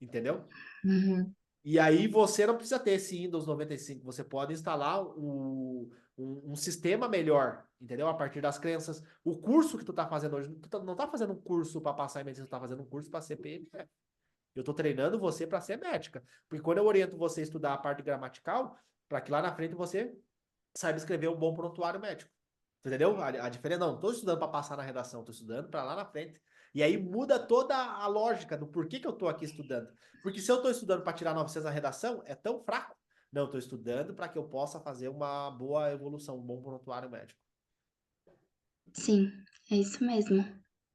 Entendeu? Uhum. E aí você não precisa ter esse Windows 95. Você pode instalar um sistema melhor, entendeu? A partir das crenças. O curso que tu tá fazendo hoje, não tá fazendo um curso para passar em medicina, tu tá fazendo um curso para ser PMF. Eu estou treinando você para ser médica. Porque quando eu oriento você a estudar a parte gramatical, para que lá na frente você saiba escrever um bom prontuário médico. Entendeu? A diferença, não estou estudando para passar na redação, estou estudando para lá na frente. E aí muda toda a lógica do porquê que eu estou aqui estudando. Porque se eu estou estudando para tirar 900 na redação, é tão fraco. Não, estou estudando para que eu possa fazer uma boa evolução, um bom prontuário médico. Sim, é isso mesmo.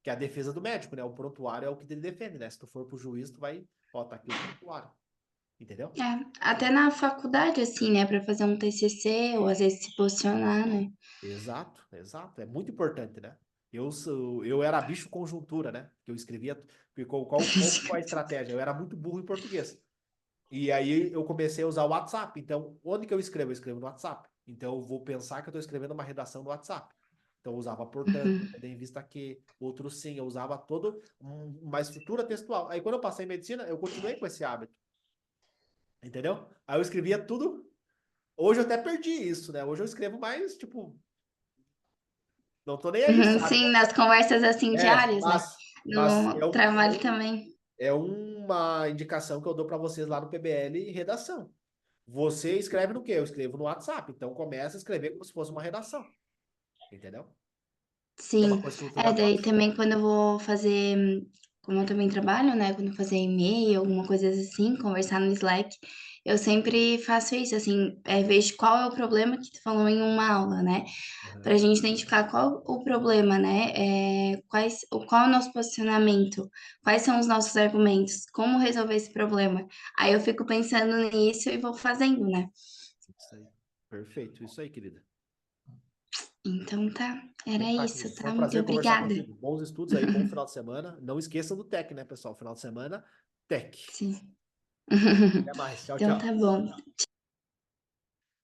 Que é a defesa do médico, né? O prontuário é o que ele defende, né? Se tu for pro juiz, tu vai, ó, tá aqui o prontuário. Entendeu? É, até na faculdade, assim, né? Para fazer um TCC ou às vezes se posicionar, né? Exato, exato. É muito importante, né? Eu era bicho conjuntura, né? Que eu escrevia. Qual foi a estratégia? Eu era muito burro em português. E aí eu comecei a usar o WhatsApp. Então, onde que eu escrevo? Eu escrevo no WhatsApp. Então, eu vou pensar que eu estou escrevendo uma redação no WhatsApp. Então, eu usava portanto, Uhum. tendo em vista que, outro sim, eu usava todo uma estrutura textual. Aí, quando eu passei em medicina, eu continuei com esse hábito. Entendeu? Aí eu escrevia tudo. Hoje eu até perdi isso, né? Hoje eu escrevo mais, tipo, não tô nem aí, Uhum, sabe? sim, nas conversas assim É, diárias, né? mas No eu, trabalho também. é uma indicação que eu dou para vocês lá no PBL Redação. Você escreve no quê? Eu escrevo no WhatsApp. Então começa a escrever como se fosse uma redação. Entendeu? Que é uma Sim. coisa que você É, já daí faz. também quando eu vou fazer, como eu também trabalho, né? Quando eu fazer e-mail, alguma coisa assim, conversar no Slack, eu sempre faço isso, assim, vejo qual é o problema que tu falou em uma aula, né? Para a Aham. gente identificar qual o problema, né? Qual é o nosso posicionamento, quais são os nossos argumentos, como resolver esse problema. Aí eu fico pensando nisso e vou fazendo, né? Isso aí. Perfeito. Isso aí, querida. Então tá, era Então tá, isso, querido. Foi tá? um Muito prazer conversar obrigada. contigo. Bons estudos aí, bom final de semana. Não esqueçam do Tech, né, pessoal? Final de semana, Tech. Sim. Até mais. Tchau, Então tá tchau. bom.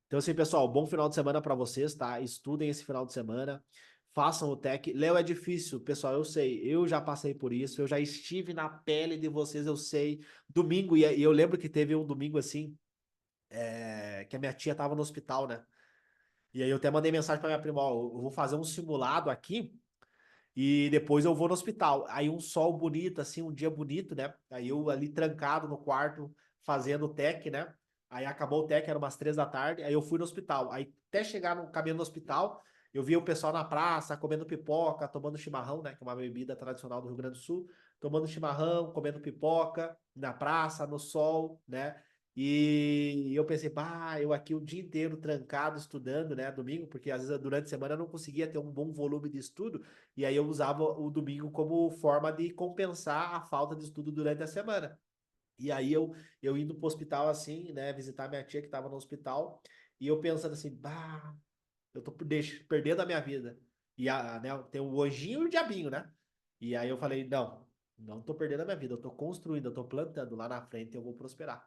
Então, assim, pessoal, bom final de semana para vocês, tá? Estudem esse final de semana. Façam o Tech. Léo, é difícil, pessoal, eu sei. Eu já passei por isso. Eu já estive na pele de vocês, eu sei. Domingo, e eu lembro que teve um domingo assim, que a minha tia tava no hospital, né? E aí eu até mandei mensagem pra minha prima, ó, eu vou fazer um simulado aqui e depois eu vou no hospital. Aí um sol bonito, assim, um dia bonito, né? Aí eu ali trancado no quarto fazendo o tec, né? Aí acabou o tec, era umas 3 da tarde, aí eu fui no hospital. Aí até chegar no caminho do hospital, eu vi o pessoal na praça comendo pipoca, tomando chimarrão, né? Que é uma bebida tradicional do Rio Grande do Sul, tomando chimarrão, comendo pipoca na praça, no sol, né? E eu pensei, bah, eu aqui o dia inteiro trancado estudando, né, domingo, porque às vezes durante a semana eu não conseguia ter um bom volume de estudo, e aí eu usava o domingo como forma de compensar a falta de estudo durante a semana. E aí eu indo pro hospital assim, né, visitar minha tia que estava no hospital, e eu pensando assim, bah, eu tô perdendo a minha vida. E né, tem o anjinho e o diabinho, né? E aí eu falei, não, não tô perdendo a minha vida, eu tô construindo, eu tô plantando, lá na frente eu vou prosperar.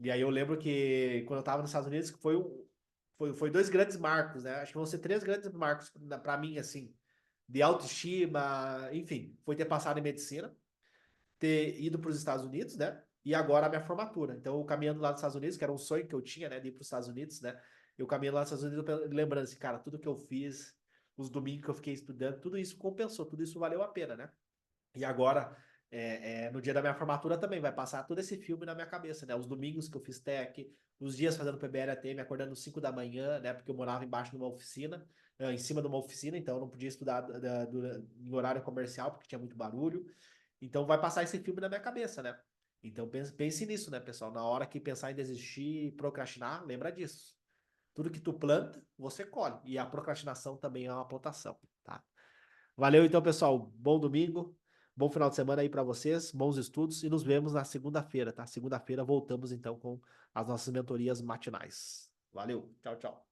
E aí eu lembro que quando eu tava nos Estados Unidos, foi 2 grandes marcos, né? Acho que vão ser 3 grandes marcos para mim, assim, de autoestima, enfim, foi ter passado em medicina, ter ido para os Estados Unidos, né? E agora a minha formatura. Então, eu caminhando lá nos Estados Unidos, que era um sonho que eu tinha, né, de ir para os Estados Unidos, né? Eu caminhando lá nos Estados Unidos, lembrando assim, cara, tudo que eu fiz, os domingos que eu fiquei estudando, tudo isso compensou, tudo isso valeu a pena, né? E agora, no dia da minha formatura também, vai passar todo esse filme na minha cabeça, né? Os domingos que eu fiz tech, os dias fazendo PBL-AT, me acordando às 5 da manhã, né? Porque eu morava embaixo de uma oficina, em cima de uma oficina, então eu não podia estudar em horário comercial, porque tinha muito barulho. Então vai passar esse filme na minha cabeça, né? Então pense nisso, né, pessoal? Na hora que pensar em desistir, procrastinar, lembra disso. Tudo que tu planta, você colhe. E a procrastinação também é uma plantação, tá? Valeu então, pessoal. Bom domingo, bom final de semana aí para vocês, bons estudos e nos vemos na segunda-feira, tá? Segunda-feira voltamos então com as nossas mentorias matinais. Valeu, tchau, tchau.